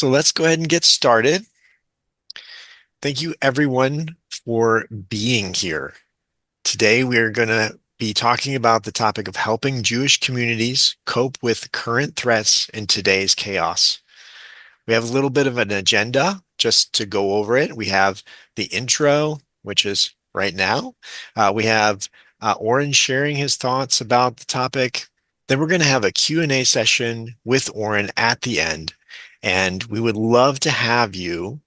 So let's go ahead and get started. Thank you everyone for being here. Today we are going to be talking about the topic of helping Jewish communities cope with current threats in today's chaos. We have a little bit of an agenda just to go over it. We have the intro, which is right now. We have Oren sharing his thoughts about the topic. Then we're going to have a Q&A session with Oren at the end. And we would love to have you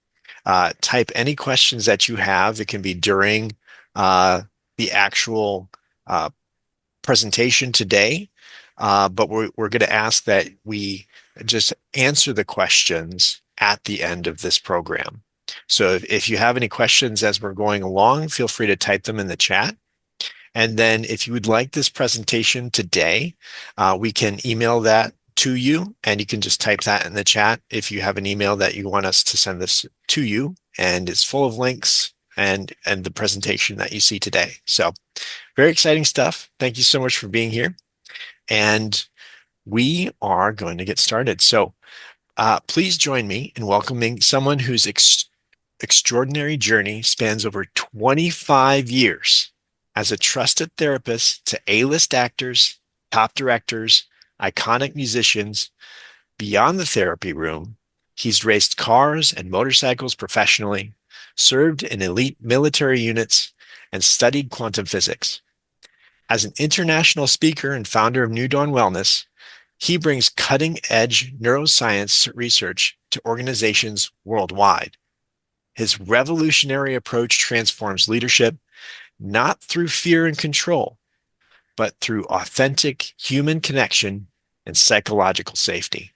type any questions that you have. It can be during uh, the actual uh, presentation today, but we're going to ask that we just answer the questions at the end of this program. So if you have any questions as we're going along, feel free to type them in the chat. And then if you would like this presentation today, we can email that to you, and you can just type that in the chat if you have an email that you want us to send this to you, and it's full of links and the presentation that you see today. So very exciting stuff. Thank you so much for being here. And we are going to get started. So please join me in welcoming someone whose extraordinary journey spans over 25 years as a trusted therapist to A-list actors, top directors, iconic musicians. Beyond the therapy room, he's raced cars and motorcycles professionally, served in elite military units, and studied quantum physics. As an international speaker and founder of New Dawn Wellness, he brings cutting-edge neuroscience research to organizations worldwide. His revolutionary approach transforms leadership not through fear and control, but through authentic human connection and psychological safety.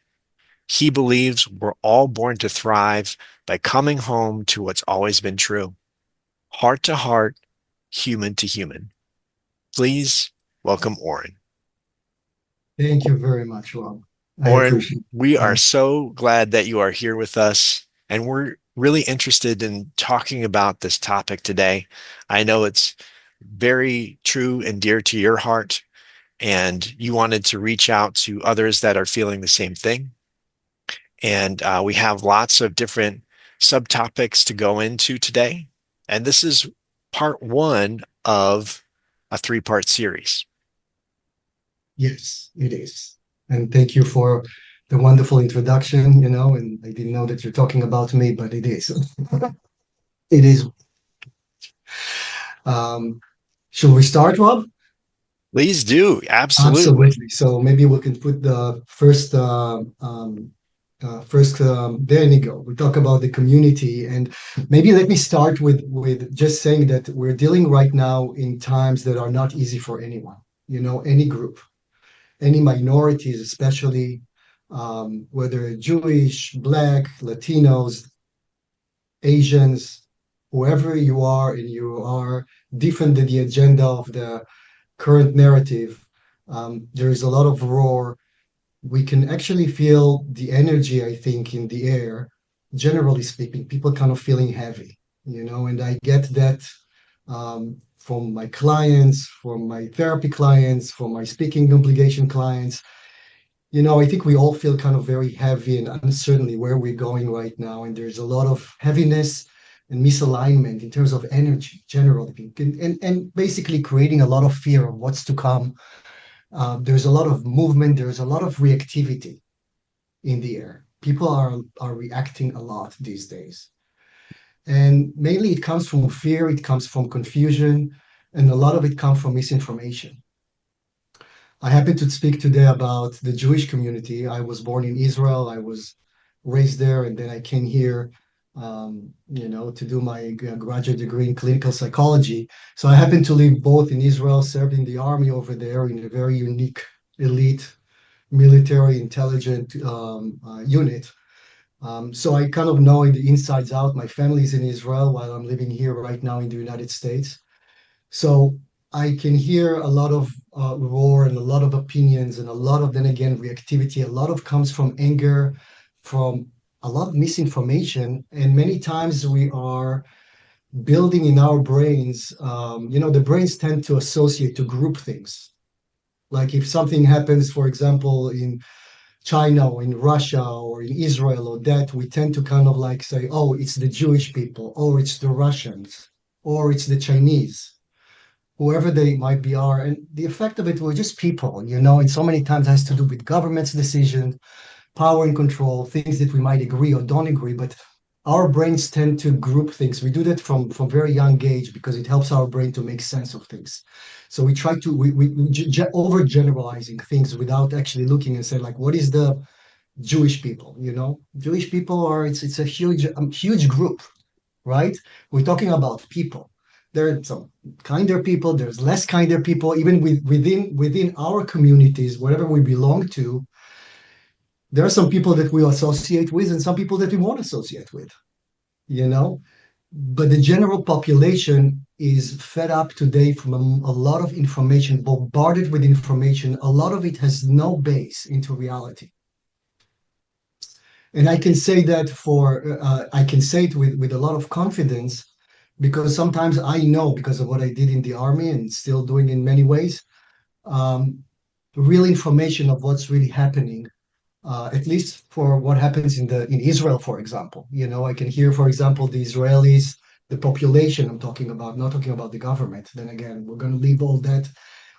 He believes we're all born to thrive by coming home to what's always been true, heart to heart, human to human. Please welcome Oren. Thank you very much, Rob. I Oren, appreciate we are it. so glad that you are here with us, and we're really interested in talking about this topic today. I know it's very true and dear to your heart, and you wanted to reach out to others that are feeling the same thing. And we have lots of different subtopics to go into today. And this is part one of a three-part series. Yes, it is. And thank you for the wonderful introduction, and I didn't know that you're talking about me, but it is. It is. Um, Should we start, Rob? Please do. Absolutely. Absolutely. So maybe we can put the first, there you go. We talk about the community, and maybe let me start with just saying that we're dealing right now in times that are not easy for anyone, any group, any minorities, especially whether Jewish, Black, Latinos, Asians, whoever you are, and you are different than the agenda of the current narrative. There is a lot of roar. We can actually feel the energy, I think, in the air. Generally speaking, people kind of feeling heavy, and I get that from my clients, from my therapy clients, from my speaking obligation clients. I think we all feel kind of very heavy and uncertainly where we're going right now. And there's a lot of heaviness and misalignment in terms of energy, generally, and basically creating a lot of fear of what's to come. There's a lot of movement, there's a lot of reactivity in the air. People are reacting a lot these days. And mainly it comes from fear, it comes from confusion, and a lot of it comes from misinformation. I happen to speak today about the Jewish community. I was born in Israel. I was raised there, and then I came here, to do my graduate degree in clinical psychology. So I happen to live both in Israel, served in the army over there in a very unique, elite, military intelligent unit. So I kind of know in the insides out. My family's in Israel while I'm living here right now in the United States. So I can hear a lot of roar and a lot of opinions and a lot of then again reactivity. A lot of comes from anger, from a lot of misinformation, and many times we are building in our brains. The brains tend to associate to group things. Like if something happens, for example, in China or in Russia or in Israel or that, we tend to kind of like say, oh, it's the Jewish people, or it's the Russians, or it's the Chinese, whoever they might be are. And the effect of it, we're just people, and so many times it has to do with government's decisions, power and control, things that we might agree or don't agree, but our brains tend to group things. We do that from very young age because it helps our brain to make sense of things. So we try to overgeneralizing things without actually looking and say like, what is the Jewish people? Jewish people are it's a huge group, right? We're talking about people. There are some kinder people. There's less kinder people. Even within our communities, wherever we belong to, there are some people that we associate with and some people that we won't associate with, you know? But the general population is fed up today from a lot of information, bombarded with information. A lot of it has no base into reality. And I can say that I can say it with a lot of confidence because sometimes I know because of what I did in the army and still doing in many ways, um, real information of what's really happening, at least for what happens in Israel, for example. I can hear, for example, the Israelis, the population I'm talking about, not talking about the government. Then again, we're going to leave all that,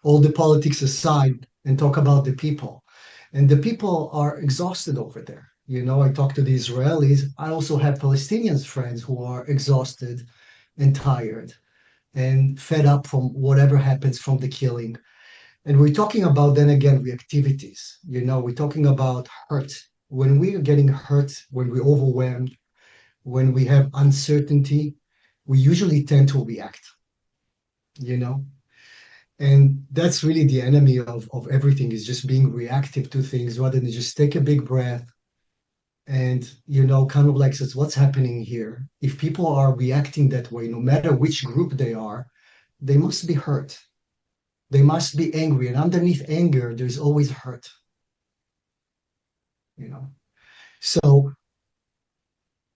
all the politics aside and talk about the people. And the people are exhausted over there. I talk to the Israelis. I also have Palestinians friends who are exhausted and tired and fed up from whatever happens from the killing. And we're talking about then again reactivities. We're talking about hurt. When we are getting hurt, when we're overwhelmed, when we have uncertainty, we usually tend to react, you know? And that's really the enemy of everything is just being reactive to things rather than just take a big breath and, kind of like says, what's happening here? If people are reacting that way, no matter which group they must be hurt. They must be angry. And underneath anger, there's always hurt, you know? So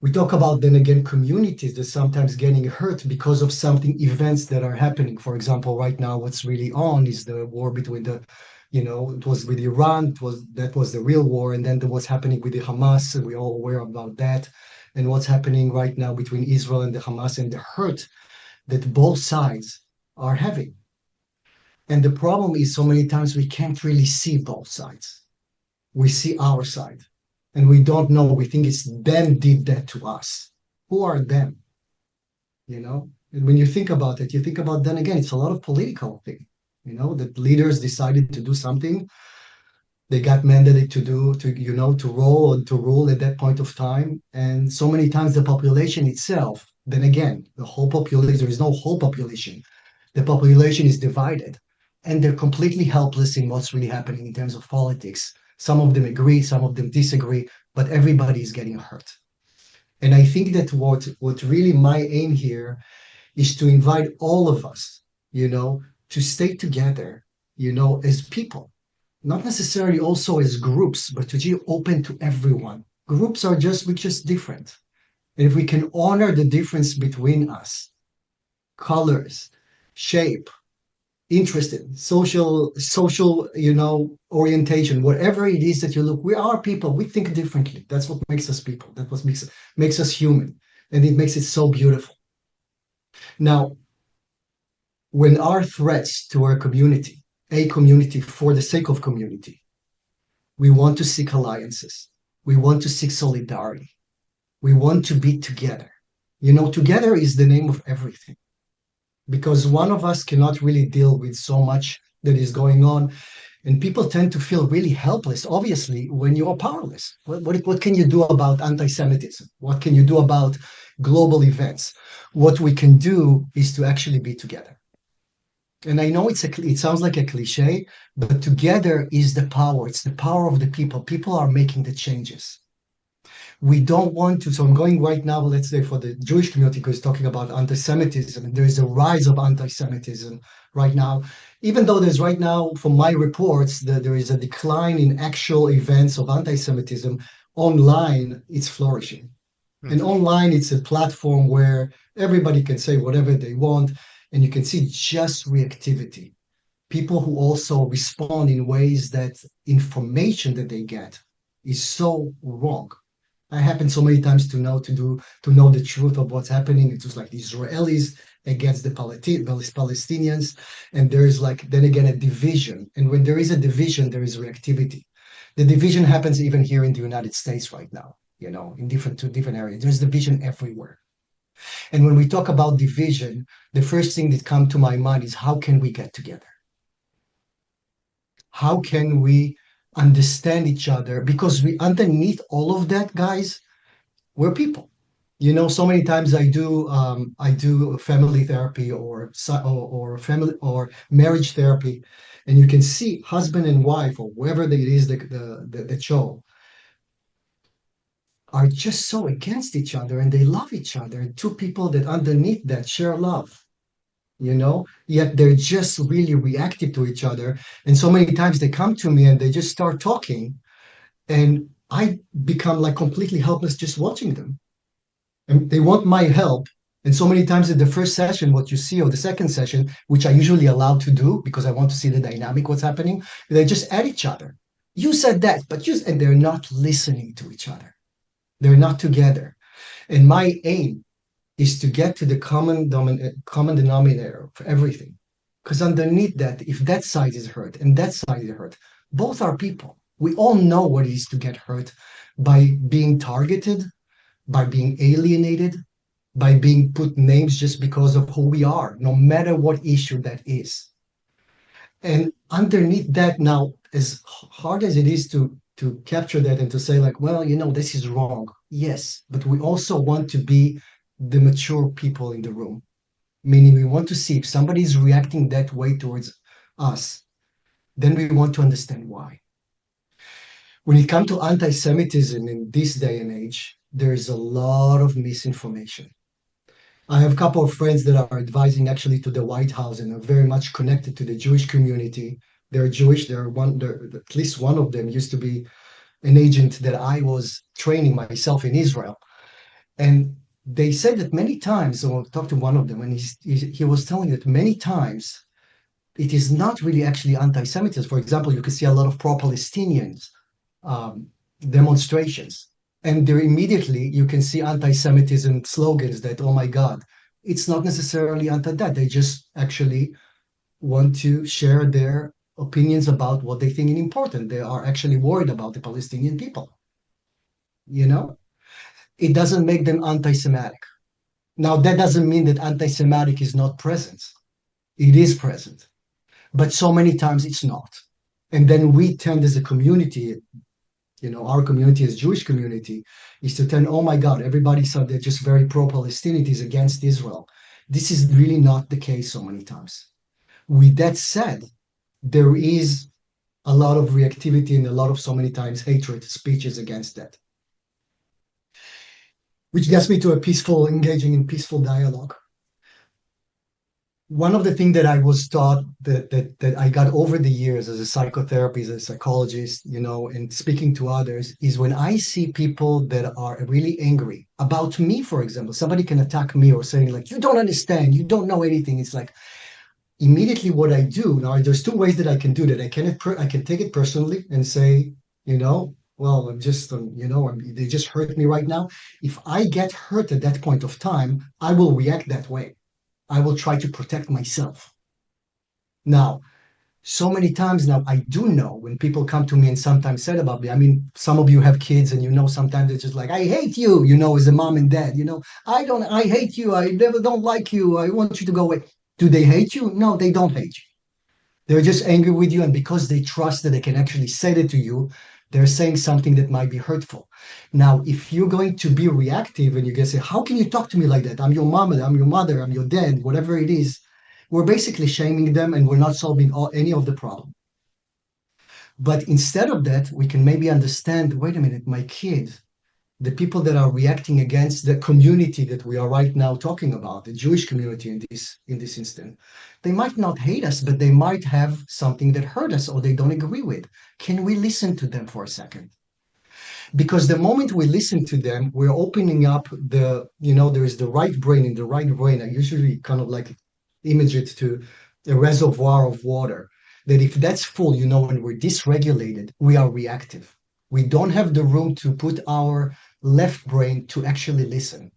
we talk about then again communities that sometimes getting hurt because of something events that are happening. For example, right now, what's really on is the war between it was with Iran, that was the real war, and then there was happening with the Hamas, and we're all aware about that, and what's happening right now between Israel and the Hamas and the hurt that both sides are having. And the problem is so many times we can't really see both sides. We see our side and we don't know. We think it's them did that to us. Who are them? And when you think about it, you think about then again, it's a lot of political thing, that leaders decided to do something. They got mandated to roll and to rule at that point of time. And so many times the population itself, then again, the whole population, there is no whole population. The population is divided and they're completely helpless in what's really happening in terms of politics. Some of them agree, some of them disagree, but everybody is getting hurt. And I think that what really my aim here is to invite all of us, to stay together, as people, not necessarily also as groups, but to be open to everyone. Groups are we're just different. And if we can honor the difference between us, colors, shape, interested, social, orientation, whatever it is that you look, we are people. We think differently. That's what makes us people. That's what makes us human. And it makes it so beautiful. Now, when our threats to our community, a community for the sake of community, we want to seek alliances. We want to seek solidarity. We want to be together. Together is the name of everything because one of us cannot really deal with so much that is going on. And people tend to feel really helpless, obviously, when you are powerless. What can you do about anti Semitism? What can you do about global events? What we can do is to actually be together. And I know it sounds like a cliche, but together is the power. It's the power of the people. People are making the changes. We don't want to. So I'm going right now, let's say for the Jewish community, because talking about anti-Semitism, and there is a rise of anti-Semitism right now. Even though there's right now, from my reports, that there is a decline in actual events of anti-Semitism, online it's flourishing. Hmm. And online it's a platform where everybody can say whatever they want, and you can see just reactivity. People who also respond in ways that information that they get is so wrong. I happen so many times to know the truth of what's happening. It's just like the Israelis against the Palestinians, and there's like then again a division. And when there is a division, there is reactivity. The division happens even here in the United States right now. In different areas. There's division everywhere. And when we talk about division, the first thing that comes to my mind is how can we get together? How can we understand each other? Because we underneath all of that, guys, we're people. So many times I do family therapy or family or marriage therapy, and you can see husband and wife or whoever it is the show are just so against each other and they love each other. And two people that underneath that share love, yet they're just really reactive to each other. And so many times they come to me and they just start talking, and I become like completely helpless just watching them. And they want my help. And so many times in the first session, what you see, or the second session, which I usually allow to do because I want to see the dynamic, what's happening, they just at each other. You said that, and they're not listening to each other. They're not together. And my aim is to get to the common denominator for everything. Because underneath that, if that side is hurt and that side is hurt, both are people. We all know what it is to get hurt by being targeted, by being alienated, by being put names just because of who we are, no matter what issue that is. And underneath that, now, as hard as it is to capture that and to say, like, well, this is wrong. Yes, but we also want to be the mature people in the room, meaning we want to see if somebody is reacting that way towards us, then we want to understand why. When it comes to anti-Semitism in this day and age, there's a lot of misinformation. I have a couple of friends that are advising actually to the White House and are very much connected to the Jewish community. They're Jewish. At least one of them used to be an agent that I was training myself in Israel. And they said that many times, so I talked to one of them, and he was telling that many times it is not really actually anti-Semitism. For example, you can see a lot of pro-Palestinians um, demonstrations, and there immediately you can see anti-Semitism slogans that, oh my God, it's not necessarily anti that. They just actually want to share their opinions about what they think is important. They are actually worried about the Palestinian people. You know, it doesn't make them anti-Semitic. Now, that doesn't mean that anti-Semitic is not present. It is present, but so many times it's not. And then we tend as a community, our community as Jewish community, is to tend, oh my God, everybody said they're just very pro-Palestinian, is against Israel. This is really not the case so many times. With that said, there is a lot of reactivity and a lot of so many times hatred speeches against that, which gets me to engaging in peaceful dialogue. One of the things that I was taught that I got over the years as a psychotherapist, as a psychologist, and speaking to others, is when I see people that are really angry about me, for example, somebody can attack me or saying like, you don't understand, you don't know anything. It's like immediately what I do now, there's two ways that I can do that. I can take it personally and say, well, I'm just, they just hurt me right now. If I get hurt at that point of time, I will react that way. I will try to protect myself. Now, so many times now, I do know when people come to me and sometimes said about me. I mean, some of you have kids and sometimes it's just like, I hate you, as a mom and dad, I hate you. I never don't like you. I want you to go away. Do they hate you? No, they don't hate you. They're just angry with you. And because they trust that they can actually say that to you, they're saying something that might be hurtful. Now, if you're going to be reactive and you're going to say, how can you talk to me like that? I'm your mom, I'm your mother, I'm your dad, whatever it is, we're basically shaming them and we're not solving any of the problem. But instead of that, we can maybe understand, wait a minute, my kid, the people that are reacting against the community that we are right now talking about, the Jewish community in this instant, they might not hate us, but they might have something that hurt us or they don't agree with. Can we listen to them for a second? Because the moment we listen to them, we're opening up there is the right brain. In the right brain, I usually kind of like image it to a reservoir of water. That if that's full, when we're dysregulated, we are reactive. We don't have the room to put our left brain to actually listen.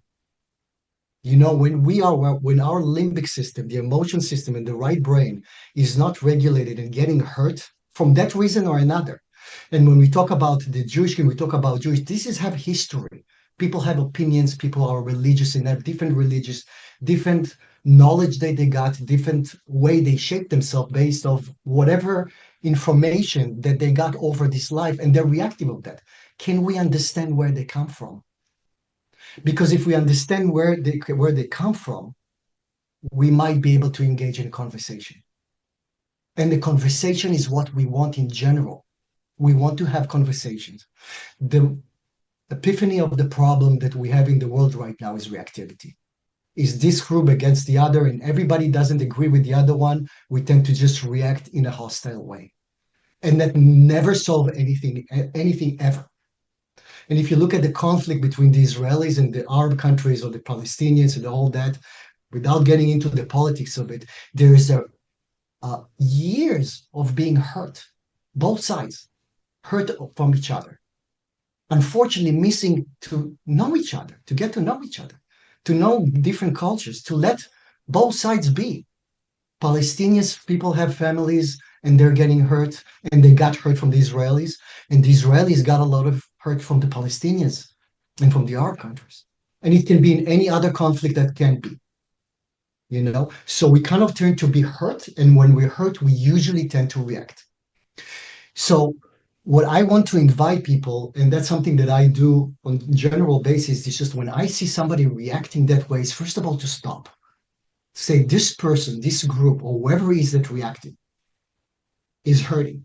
When our limbic system, the emotion system in the right brain is not regulated and getting hurt from that reason or another. And when we talk about the Jewish community, we talk about Jewish, this is have history. People have opinions, people are religious and have different religious, different knowledge that they got, different way they shape themselves based of whatever information that they got over this life, and they're reactive of that. Can we understand where they come from? Because if we understand where they come from, we might be able to engage in conversation. And the conversation is what we want in general. We want to have conversations. The epiphany of the problem that we have in the world right now is reactivity. Is this group against the other, and everybody doesn't agree with the other one? We tend to just react in a hostile way, and that never solve anything ever. And if you look at the conflict between the Israelis and the Arab countries or the Palestinians and all that, without getting into the politics of it, there is years of being hurt, both sides hurt from each other. Unfortunately, missing to know each other, to get to know each other, to know different cultures, to let both sides be. Palestinians people have families and they're getting hurt, and they got hurt from the Israelis, and the Israelis got a lot of hurt from the Palestinians and from the Arab countries. And it can be in any other conflict that can be. So we kind of tend to be hurt, and when we're hurt, we usually tend to react. So what I want to invite people, and that's something that I do on a general basis, is just when I see somebody reacting that way, is first of all to stop. Say this person, this group, or whoever is that reacting is hurting.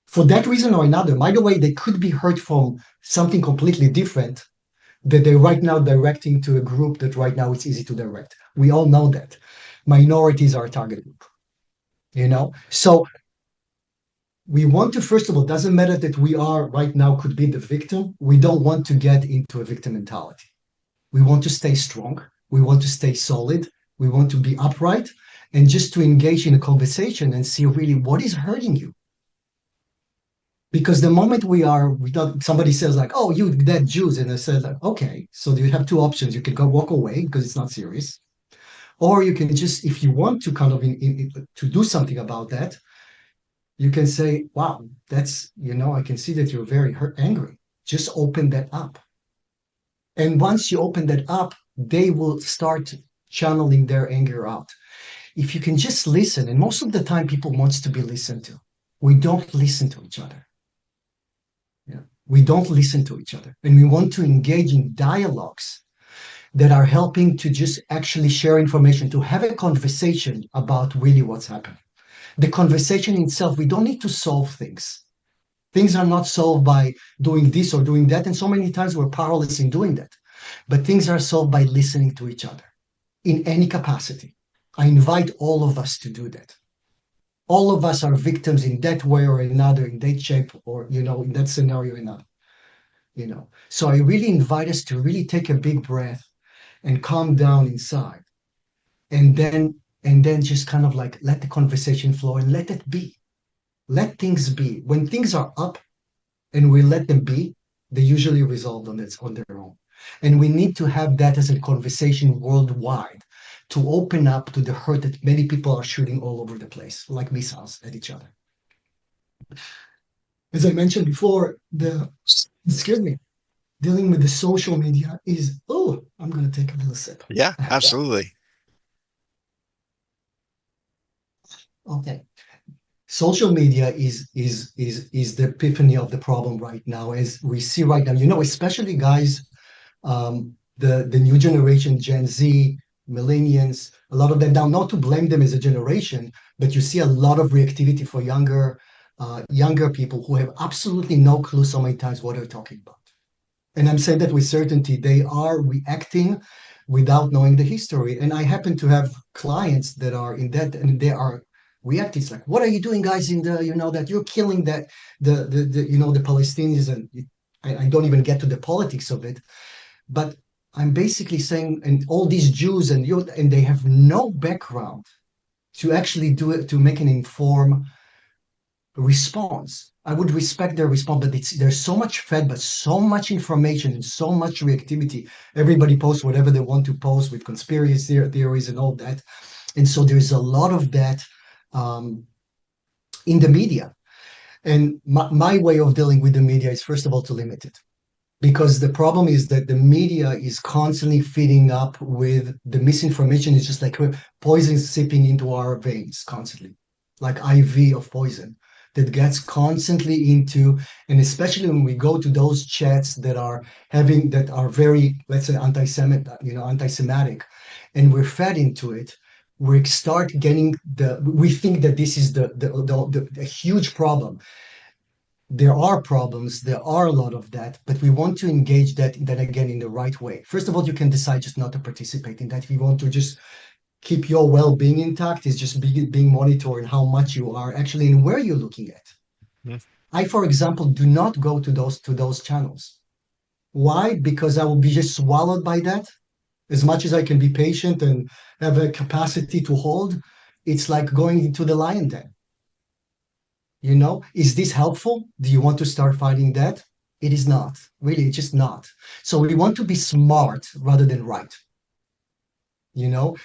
For that reason or another, by the way, they could be hurt from something completely different that they're right now directing to a group that right now it's easy to direct. We all know that. Minorities are a target group. So we want to, first of all, doesn't matter that we are right now could be the victim. We don't want to get into a victim mentality. We want to stay strong. We want to stay solid. We want to be upright and just to engage in a conversation and see really what is hurting you. Because the moment somebody says like, oh, you dead Jews. And I said, like, okay, so you have two options. You can go walk away because it's not serious. Or you can just, if you want to kind of to do something about that, you can say, wow, I can see that you're very angry. Just open that up. And once you open that up, they will start channeling their anger out. If you can just listen, and most of the time people wants to be listened to. We don't listen to each other. Yeah. We don't listen to each other. And we want to engage in dialogues that are helping to just actually share information, to have a conversation about really what's happening. The conversation itself, we don't need to solve things. Things are not solved by doing this or doing that. And so many times we're powerless in doing that. But things are solved by listening to each other in any capacity. I invite all of us to do that. All of us are victims in that way or another, in that shape, or, in that scenario or another. So I really invite us to really take a big breath and calm down inside. And then just kind of like let the conversation flow and let it be. Let things be. When things are up and we let them be, they usually resolve on their own. And we need to have that as a conversation worldwide to open up to the hurt that many people are shooting all over the place, like missiles at each other. As I mentioned before, excuse me, dealing with the social media is, I'm going to take a little sip. Yeah, absolutely. Okay. Social media is the epiphany of the problem right now, as we see right now. Especially guys, the new generation, Gen Z, millennials, a lot of them now. Not to blame them as a generation, but you see a lot of reactivity for younger people who have absolutely no clue so many times what they're talking about. And I'm saying that with certainty, they are reacting without knowing the history. And I happen to have clients that are in that, and they are reacting. It's like, what are you doing, guys? That you're killing the Palestinians, and I don't even get to the politics of it. But I'm basically saying, and all these Jews and they have no background to actually do it, to make an informed response. I would respect their response, but there's so much fed, but so much information and so much reactivity. Everybody posts whatever they want to post with conspiracy theories and all that. And so there's a lot of that um, in the media. And my way of dealing with the media is, first of all, to limit it. Because the problem is that the media is constantly feeding up with the misinformation. It's just like poison seeping into our veins constantly, like IV of poison that gets constantly into, and especially when we go to those chats that are very, let's say, anti-Semitic, and we're fed into it. We start getting we think that this is the huge problem. There are problems, there are a lot of that, but we want to engage that then again in the right way. First of all, you can decide just not to participate in that. If you want to just keep your well-being intact, is just being monitored how much you are actually and where you're looking at. Mhm. I, for example, do not go to those channels. Why? Because I will be just swallowed by that. As much as I can be patient and have a capacity to hold, it's like going into the lion den. Is this helpful? Do you want to start fighting that? It is not. Really, it's just not. So we want to be smart rather than right. You know,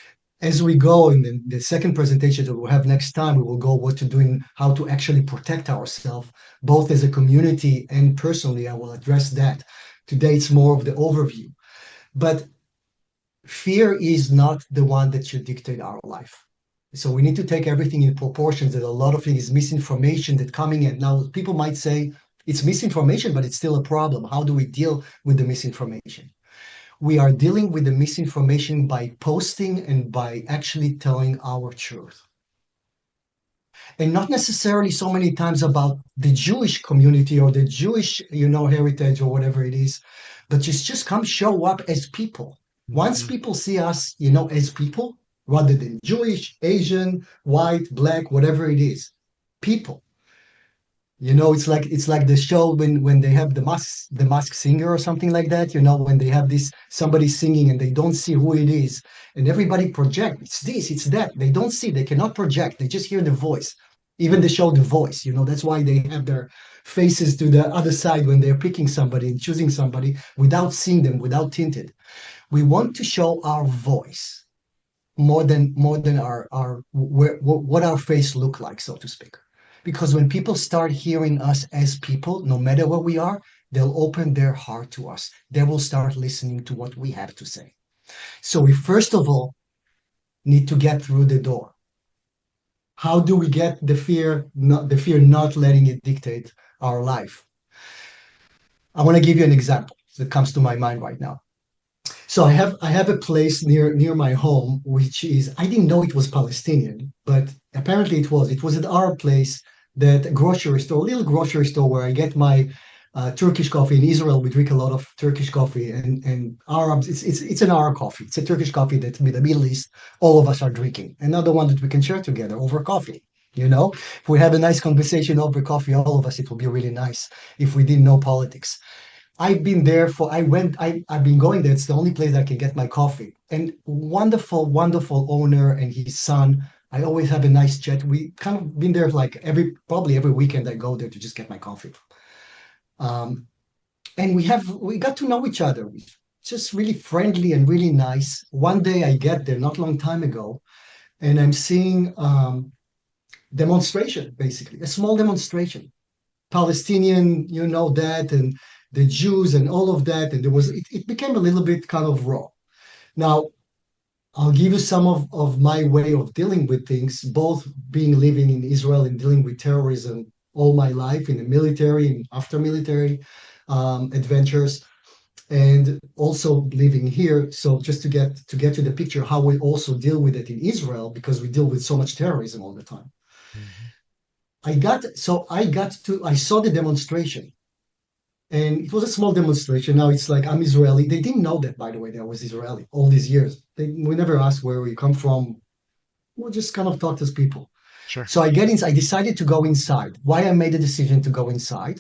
as we go in the second presentation that we'll have next time, we will go what to do and how to actually protect ourselves, both as a community and personally. I will address that. Today, it's more of the overview. But fear is not the one that should dictate our life. So we need to take everything in proportions. That a lot of it is misinformation that coming in. Now, people might say it's misinformation, but it's still a problem. How do we deal with the misinformation? We are dealing with the misinformation by posting and by actually telling our truth. And not necessarily so many times about the Jewish community or the Jewish, heritage or whatever it is, but just come show up as people. Once Mhm. people see us, as people, rather than Jewish, Asian, white, black, whatever it is, people. It's like the show when they have the mask singer or something like that. When they have this somebody singing and they don't see who it is, and everybody project. It's this, it's that. They don't see. They cannot project. They just hear the voice. Even the show The Voice. That's why they have their faces to the other side when they're picking somebody and choosing somebody without seeing them, without tinted. We want to show our voice more than our what our face look like, so to speak. Because when people start hearing us as people, no matter what we are, they'll open their heart to us. They will start listening to what we have to say. So we first of all need to get through the door. How do we get the fear not letting it dictate our life? I want to give you an example that comes to my mind right now. So I have a place near my home, which is I didn't know it was Palestinian, but apparently it was. It was at our place that a grocery store, a little grocery store where I get my Turkish coffee. In Israel, we drink a lot of Turkish coffee, and Arabs, it's an Arab coffee. It's a Turkish coffee that with the Middle East, all of us are drinking. Another one that we can share together over coffee. If we have a nice conversation over coffee, all of us, it will be really nice if we didn't know politics. I've been going there. It's the only place I can get my coffee. And wonderful, wonderful owner and his son. I always have a nice chat. We kind of been there like probably every weekend I go there to just get my coffee. Um, and we got to know each other. Just really friendly and really nice. One day I get there, not long time ago, and I'm seeing demonstration, basically, a small demonstration. Palestinian, that, and the Jews and all of that. And it became a little bit kind of raw. Now, I'll give you some of my way of dealing with things, both being living in Israel and dealing with terrorism all my life in the military and after military adventures, and also living here. So just to get to the picture, how we also deal with it in Israel, because we deal with so much terrorism all the time. Mhm. I saw the demonstration. And it was a small demonstration. Now it's like I'm Israeli. They didn't know that, by the way, that I was Israeli all these years. We never asked where we come from. We just kind of talked as people. Sure. So I decided to go inside. Why I made the decision to go inside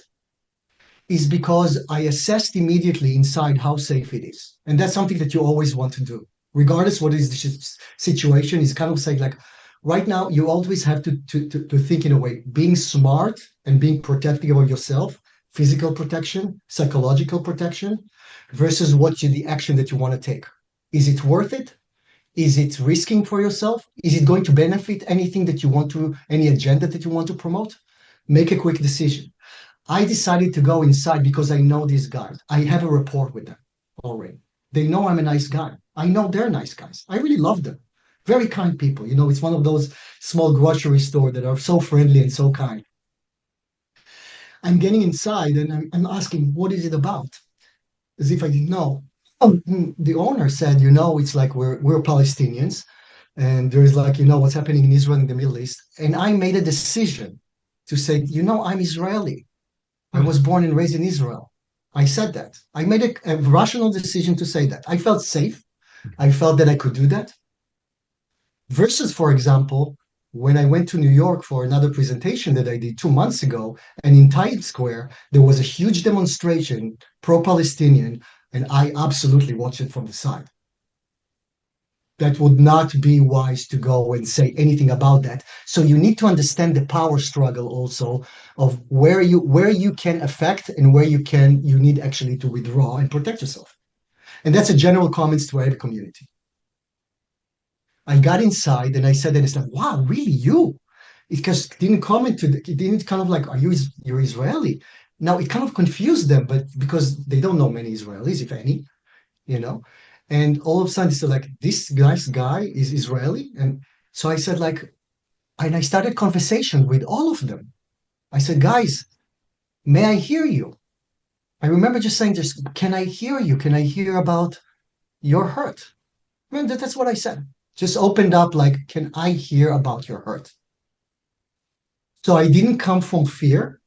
is because I assessed immediately inside how safe it is. And that's something that you always want to do, regardless what is the situation. Is kind of say like, Right now, you always have to think in a way, being smart and being protective of yourself, physical protection, psychological protection, versus the action that you want to take. Is it worth it? Is it risking for yourself? Is it going to benefit anything that you want to, any agenda that you want to promote? Make a quick decision. I decided to go inside because I know these guys. I have a rapport with them already. They know I'm a nice guy. I know they're nice guys. I really love them. Very kind people. You know, it's one of those small grocery stores that are so friendly and so kind. I'm getting inside and I'm asking, what is it about? As if I didn't know. The owner said, it's like we're Palestinians and there's like, what's happening in Israel in the Middle East. And I made a decision to say, I'm Israeli. I Hmm. was born and raised in Israel. I said that. I made a rational decision to say that. I felt safe. I felt that I could do that. Versus, for example, when I went to New York for another presentation that I did 2 months ago, and in Times Square, there was a huge demonstration pro Palestinian, and I absolutely watched it from the side. That would not be wise to go and say anything about that. So you need to understand the power struggle also of where you can affect and where you need actually to withdraw and protect yourself. And that's a general comments to every community. I got inside and I said that it's like, wow, really you? Because it didn't comment to it didn't kind of like, you're Israeli? Now it kind of confused them, but because they don't know many Israelis, if any, you know. And all of a sudden, it's like this nice guy is Israeli, and so I said like, and I started conversation with all of them. I said, guys, may I hear you? I remember just saying, just can I hear you? Can I hear about your hurt? I mean, that's what I said. Just opened up like, can I hear about your hurt? So I didn't come from fear.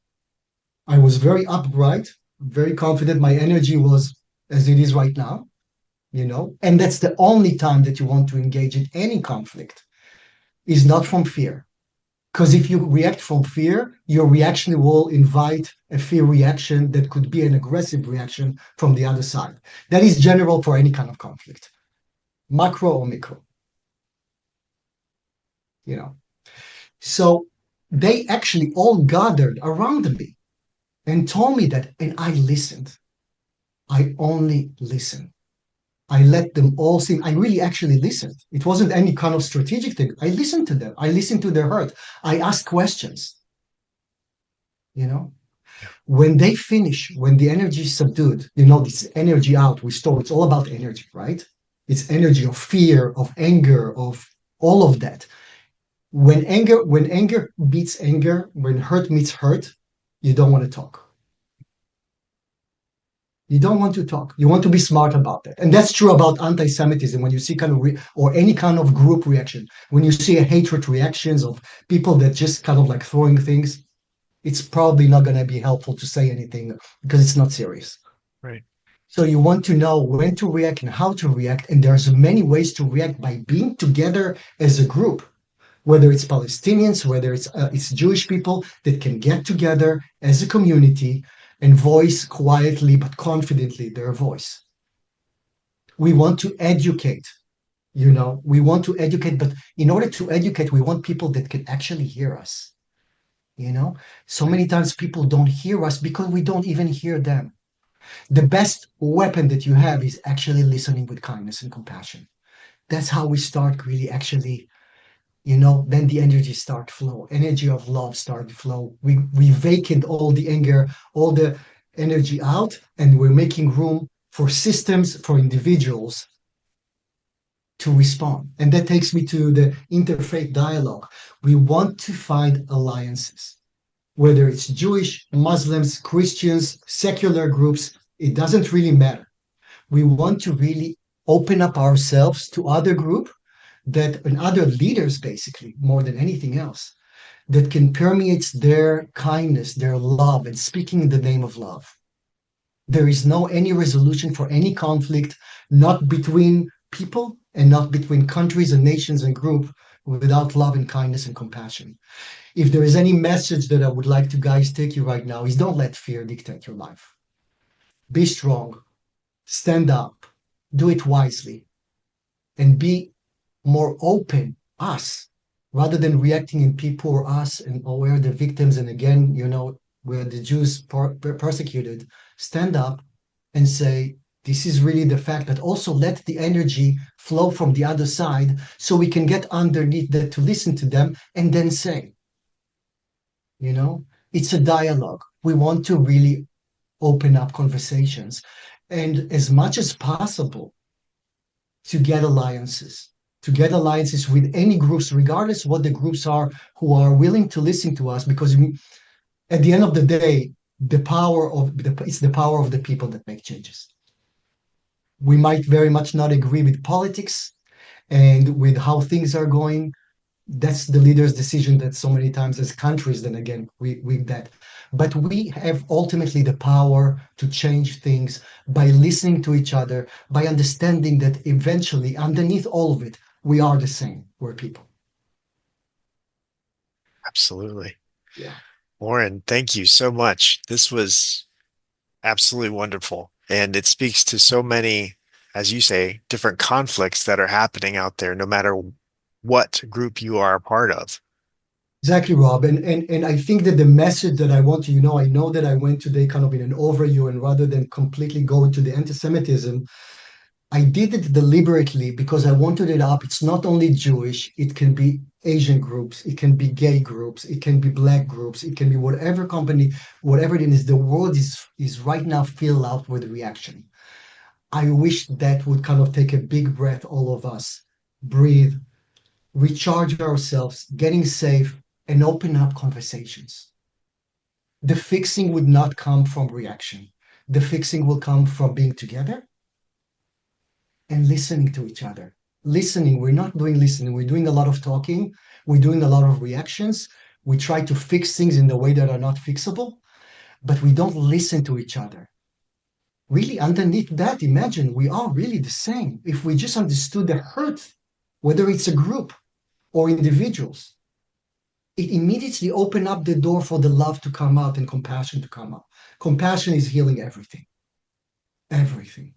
I was very upright, very confident. My energy was as it is right now, and that's the only time that you want to engage in any conflict is not from fear. Because if you react from fear, your reaction will invite a fear reaction that could be an aggressive reaction from the other side. That is general for any kind of conflict, macro or micro, you know. So they actually all gathered around me and told me that, and I listened. I only listened. I let them all sing. I really actually listened. It wasn't any kind of strategic thing. I listened to them. I listened to their hurt. I asked questions, you know. Yeah. When they finish, when the energy is subdued, this energy out, we store. It's all about energy, right? It's energy of fear, of anger, of all of that. When anger beats anger, when hurt meets hurt, you don't want to talk. You don't want to talk. You want to be smart about that. And that's true about anti-Semitism when you see kind of or any kind of group reaction. When you see a hatred reactions of people that just kind of like throwing things, it's probably not going to be helpful to say anything because it's not serious. Right. So you want to know when to react and how to react. And there's many ways to react by being together as a group, whether it's Palestinians, whether it's Jewish people that can get together as a community and voice quietly but confidently their voice. We want to educate, we want to educate, but in order to educate, we want people that can actually hear us. You know, so Right. many times people don't hear us because we don't even hear them. The best weapon that you have is actually listening with kindness and compassion. That's how we start really actually, then the energy start flow, energy of love start to flow. We vacant all the anger, all the energy out, and we're making room for systems, for individuals to respond. And that takes me to the interfaith dialogue. We want to find alliances, whether it's Jewish, Muslims, Christians, secular groups, it doesn't really matter. We want to really open up ourselves to other group that and other leaders basically more than anything else that can permeate their kindness, their love, and speaking in the name of love. There is no any resolution for any conflict, not between people and not between countries and nations and group without love and kindness and compassion. If there is any message that I would like to guys take you right now is don't let fear dictate your life. Be strong, stand up, do it wisely, and be more open, us. rather than reacting in people or us and or we're the victims. And again, we're the Jews persecuted. Stand up and say, this is really the fact, but also let the energy flow from the other side so we can get underneath that to listen to them and then say, you know, it's a dialogue. We want to really open up conversations and as much as possible to get alliances with any groups, regardless what the groups are, who are willing to listen to us, because at the end of the day, it's the power of the people that make changes. We might very much not agree with politics and with how things are going. That's the leader's decision that so many times as countries, then again, we that. But we have ultimately the power to change things by listening to each other, by understanding that eventually, underneath all of it, we are the same. We're people. Absolutely. Yeah. Warren, thank you so much. This was absolutely wonderful. And it speaks to so many, as you say, different conflicts that are happening out there, no matter what group you are a part of. Exactly, Rob. And I think that the message that I want to, I know that I went today kind of in an overview, and rather than completely go into the anti-Semitism, I did it deliberately because I wanted it up. It's not only Jewish, it can be Asian groups, it can be gay groups, it can be black groups, it can be whatever company, whatever it is. The world is right now filled out with reaction. I wish that would kind of take a big breath, all of us, breathe, recharge ourselves, getting safe, and open up conversations. The fixing would not come from reaction. The fixing will come from being together and listening to each other. Listening, we're not doing listening, we're doing a lot of talking, we're doing a lot of reactions. We try to fix things in the way that are not fixable, but we don't listen to each other. Really, underneath that, imagine we are really the same. If we just understood the hurt, whether it's a group or individuals, it immediately opened up the door for the love to come out and compassion to come out. Compassion is healing everything, everything.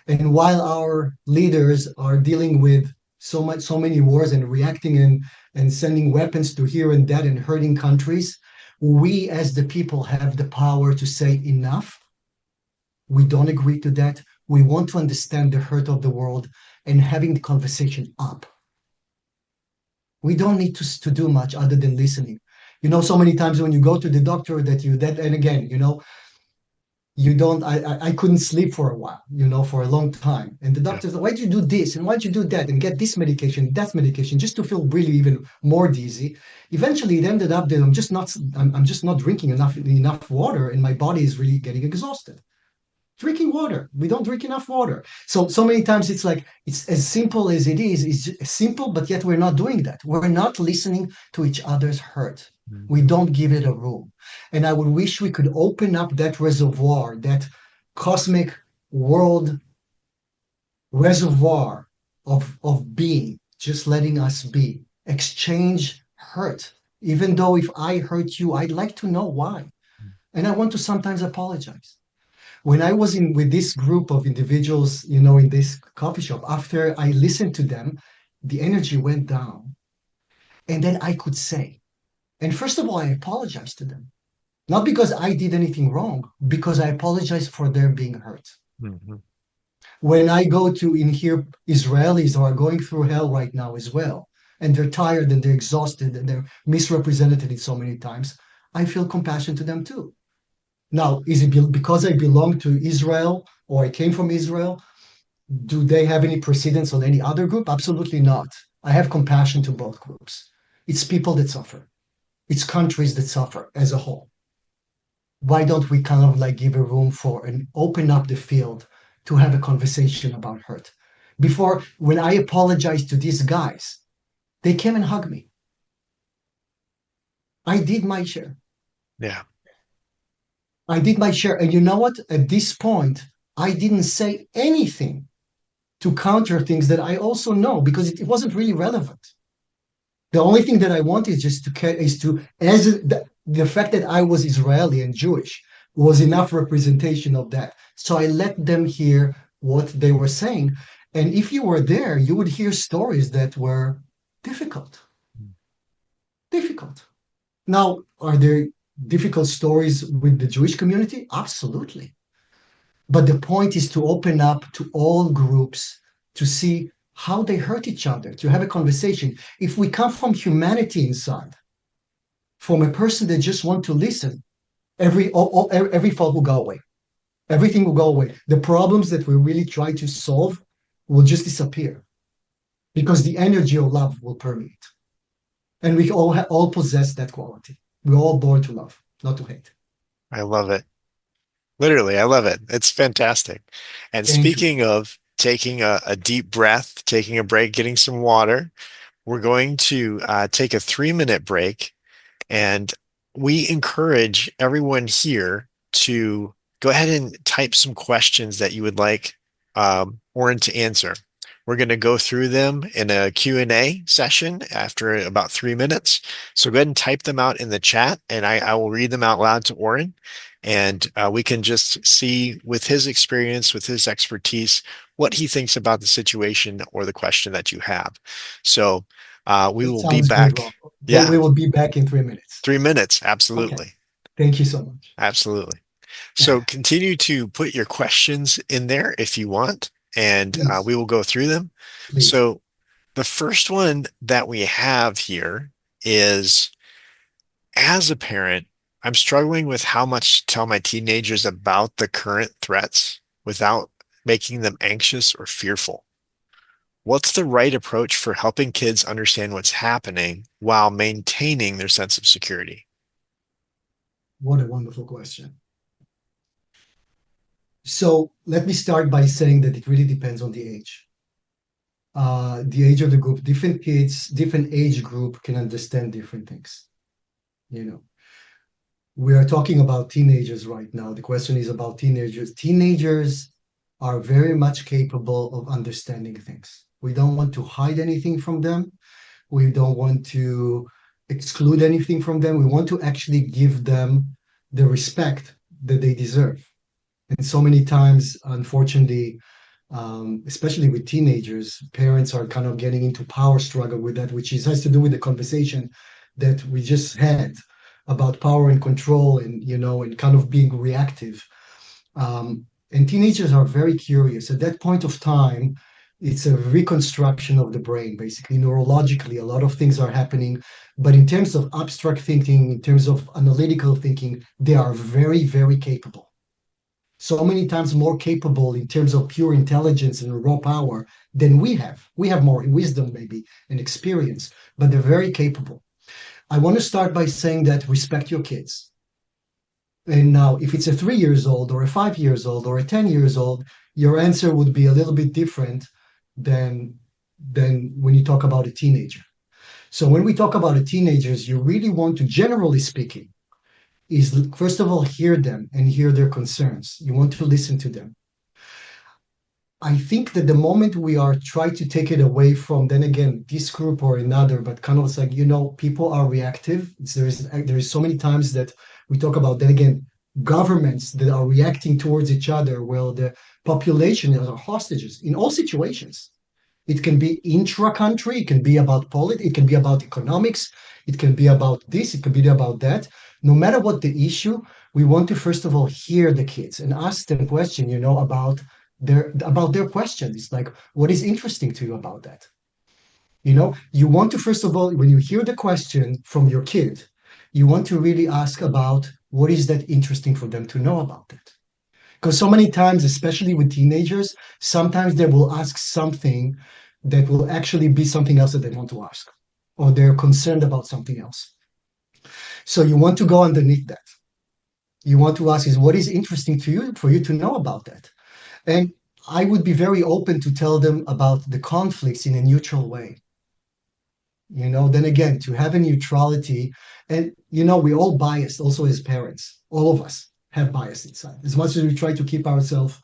And while our leaders are dealing with so many wars and reacting and sending weapons to here and that and hurting countries, we as the people have the power to say enough. We don't agree to that. We want to understand the hurt of the world and having the conversation up. We don't need to do much other than listening. So many times when you go to the doctor and again, you don't I couldn't sleep for a while, for a long time, and the Yeah. doctor said, why'd you do this and why'd you do that and get this medication, that medication, just to feel really even more dizzy. Eventually it ended up that I'm just not drinking enough water, and my body is really getting exhausted. Drinking water, we don't drink enough water. So many times it's like, it's as simple as it is. It's simple, but yet we're not doing that. We're not listening to each other's hurt. We Mhm. don't give it a room. And I would wish we could open up that reservoir, that cosmic world reservoir of being, just letting us be, exchange hurt. Even though if I hurt you, I'd like to know why, and I want to sometimes apologize. When I was in with this group of individuals, in this coffee shop, after I listened to them, the energy went down. And then I could say, and first of all, I apologized to them. Not because I did anything wrong, because I apologize for their being hurt. Mhm. When I go to in here, Israelis are going through hell right now as well. And they're tired and they're exhausted and they're misrepresented in so many times. I feel compassion to them too. Now, is it because I belong to Israel or I came from Israel? Do they have any precedence on any other group? Absolutely not. I have compassion to both groups. It's people that suffer. It's countries that suffer as a whole. Why don't we kind of like give a room for and open up the field to have a conversation about hurt? Before, when I apologized to these guys, they came and hugged me. I did my share. Yeah. I did my share. And you know what? At this point, I didn't say anything to counter things that I also know because it wasn't really relevant. The only thing that I want is just the fact that I was Israeli and Jewish was enough representation of that. So I let them hear what they were saying. And if you were there, you would hear stories that were difficult. difficult. Now, are there difficult stories with the Jewish community? Absolutely. But the point is to open up to all groups to see how they hurt each other, to have a conversation. If we come from humanity inside, from a person that just want to listen, every fault will go away. Everything will go away. The problems that we really try to solve will just disappear because the energy of love will permeate. And we all possess that quality. We're all born to love, not to hate. I love it. Literally, I love it. It's fantastic. And Thank you. speaking of taking a deep breath, taking a break, getting some water, we're going to take a 3-minute break. And we encourage everyone here to go ahead and type some questions that you would like Oren to answer. We're going to go through them in a Q&A session after about 3 minutes. So go ahead and type them out in the chat, and I will read them out loud to Oren. And we can just see with his experience, with his expertise, what he thinks about the situation or the question that you have. So we That will be sounds good, back. Rob. Then Yeah, we will be back in 3 minutes. 3 minutes. Okay. Absolutely. Thank you so much. Absolutely. So continue to put your questions in there if you want, and Please, we will go through them. please. So the first one that we have here is, as a parent, I'm struggling with how much to tell my teenagers about the current threats without making them anxious or fearful. What's the right approach for helping kids understand what's happening while maintaining their sense of security? What a wonderful question. So let me start by saying that it really depends on the age. The age of the group. Different kids, different age group can understand different things. You know, we are talking about teenagers right now. The question is about teenagers. Teenagers are very much capable of understanding things. We don't want to hide anything from them. We don't want to exclude anything from them. We want to actually give them the respect that they deserve. And so many times, unfortunately, especially with teenagers, parents are kind of getting into power struggle with that, which has to do with the conversation that we just had about power and control, and and kind of being reactive. And teenagers are very curious. At that point of time, it's a reconstruction of the brain, basically neurologically. A lot of things are happening, but in terms of abstract thinking, in terms of analytical thinking, they are very, very capable, so many times more capable in terms of pure intelligence and raw power than we have. We have more wisdom, maybe, and experience, but they're very capable. I want to start by saying that respect your kids. And now, if it's a 3 years old or a 5 years old or a 10 years old, your answer would be a little bit different than when you talk about a teenager. So when we talk about the teenagers, you really want to, generally speaking, is first of all hear them and hear their concerns. You want to listen to them. I think that the moment we are trying to take it away from, then again, this group or another, but kind of it's like, people are reactive. There is so many times that we talk about, then again, governments that are reacting towards each other. Well, the population are hostages in all situations. It can be intra-country, it can be about politics, it can be about economics, it can be about this, it can be about that. No matter what the issue, we want to first of all hear the kids and ask them question, about their question. It's like, what is interesting to you about that? You want to first of all, when you hear the question from your kid, you want to really ask about what is that interesting for them to know about that. Because so many times, especially with teenagers, sometimes they will ask something that will actually be something else that they want to ask, or they're concerned about something else. So you want to go underneath that. You want to ask is what is interesting to you for you to know about that. And I would be very open to tell them about the conflicts in a neutral way. Then again, to have a neutrality, and we all biased also as parents. All of us have bias inside. As much as we try to keep ourselves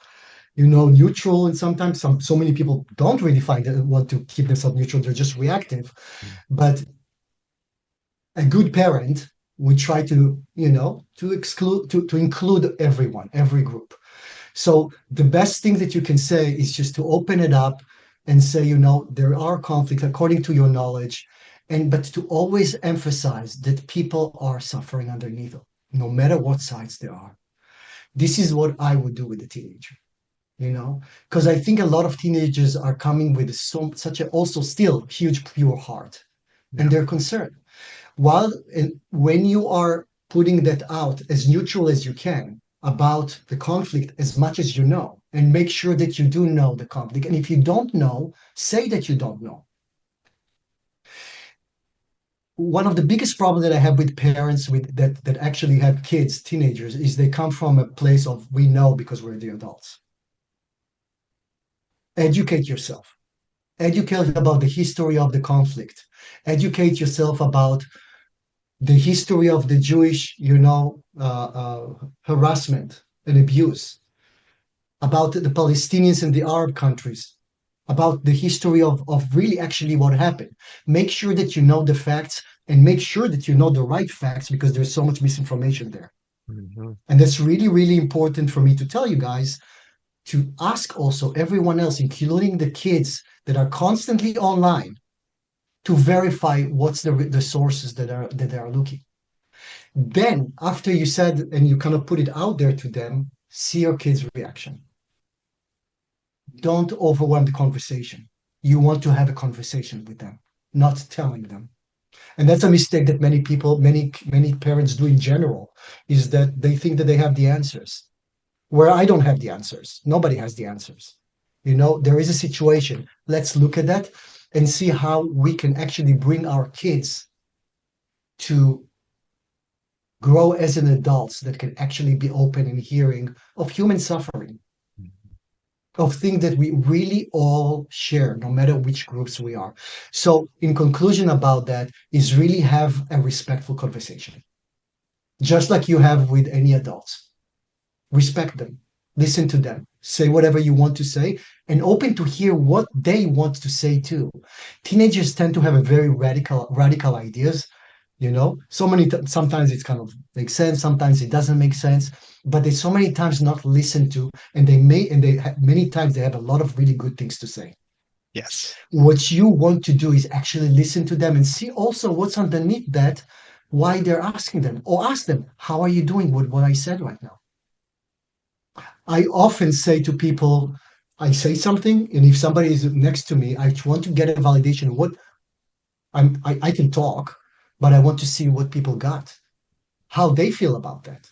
neutral, and sometimes so many people don't really want to keep themselves neutral. They're just reactive. But a good parent would try to include everyone, every group. So the best thing that you can say is just to open it up and say, there are conflicts according to your knowledge, And but to always emphasize that people are suffering underneath, no matter what sides they are. This is what I would do with a teenager, you know, because I think a lot of teenagers are coming with such a also still huge pure heart, and Yeah. they're concerned. While when you are putting that out as neutral as you can about the conflict as much as you know, and make sure that you do know the conflict. And if you don't know, say that you don't know. One of the biggest problems that I have with parents with that actually have kids, teenagers, is they come from a place of we know because we're the adults. Educate yourself. Educate about the history of the conflict. Educate yourself about the history of the Jewish, harassment and abuse, about the Palestinians and the Arab countries, about the history of really actually what happened. Make sure that you know the facts and make sure that you know the right facts because there's so much misinformation there. Hmm. And that's really, really important for me to tell you guys to ask also everyone else, including the kids that are constantly online, to verify what's the sources that they are looking. Then, after you said and you kind of put it out there to them, see your kids' reaction. Don't overwhelm the conversation. You want to have a conversation with them, not telling them. And that's a mistake that many people, many parents do in general, is that they think that they have the answers. Where I don't have the answers. Nobody has the answers. You know, there is a situation. Let's look at that and see how we can actually bring our kids to grow as an adults that can actually be open and hearing of human suffering, of things that we really all share, no matter which groups we are. So, in conclusion about that, is really have a respectful conversation, just like you have with any adults. Respect them, listen to them, say whatever you want to say, and open to hear what they want to say too. Teenagers tend to have a very radical ideas. You know, sometimes it's kind of makes sense, sometimes it doesn't make sense, but they so many times not listened to, and many times they have a lot of really good things to say. Yes. What you want to do is actually listen to them and see also what's underneath that, why they're asking them, or ask them, how are you doing with what I said right now? I often say to people, I say something, and if somebody is next to me, I want to get a validation of what I can talk, but I want to see what people got, how they feel about that.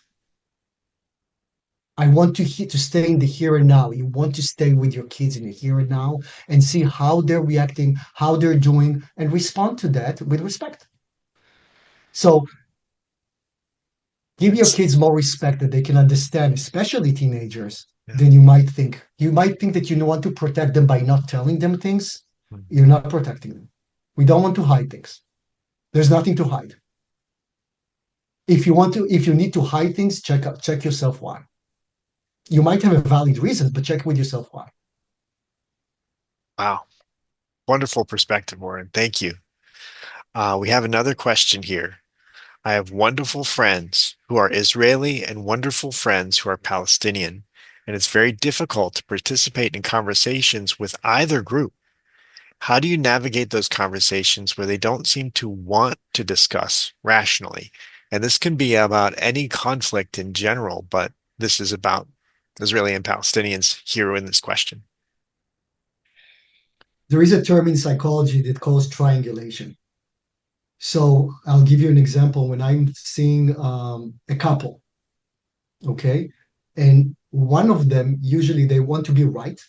I want to stay in the here and now. You want to stay with your kids in the here and now and see how they're reacting, how they're doing, and respond to that with respect. So give your That's, kids more respect that they can understand, especially teenagers, yeah. than you might think. You might think that you want to protect them by not telling them things. You're not protecting them. We don't want to hide things. There's nothing to hide. If you need to hide things, check yourself why. You might have a valid reason, but check with yourself why. Wow. Wonderful perspective, Warren. Thank you. We have another question here. I have wonderful friends who are Israeli and wonderful friends who are Palestinian, and it's very difficult to participate in conversations with either group. How do you navigate those conversations where they don't seem to want to discuss rationally? And this can be about any conflict in general, but this is about Israeli and Palestinians here in this question. There is a term in psychology that calls triangulation. So I'll give you an example. When I'm seeing a couple, okay, and one of them usually they want to be right.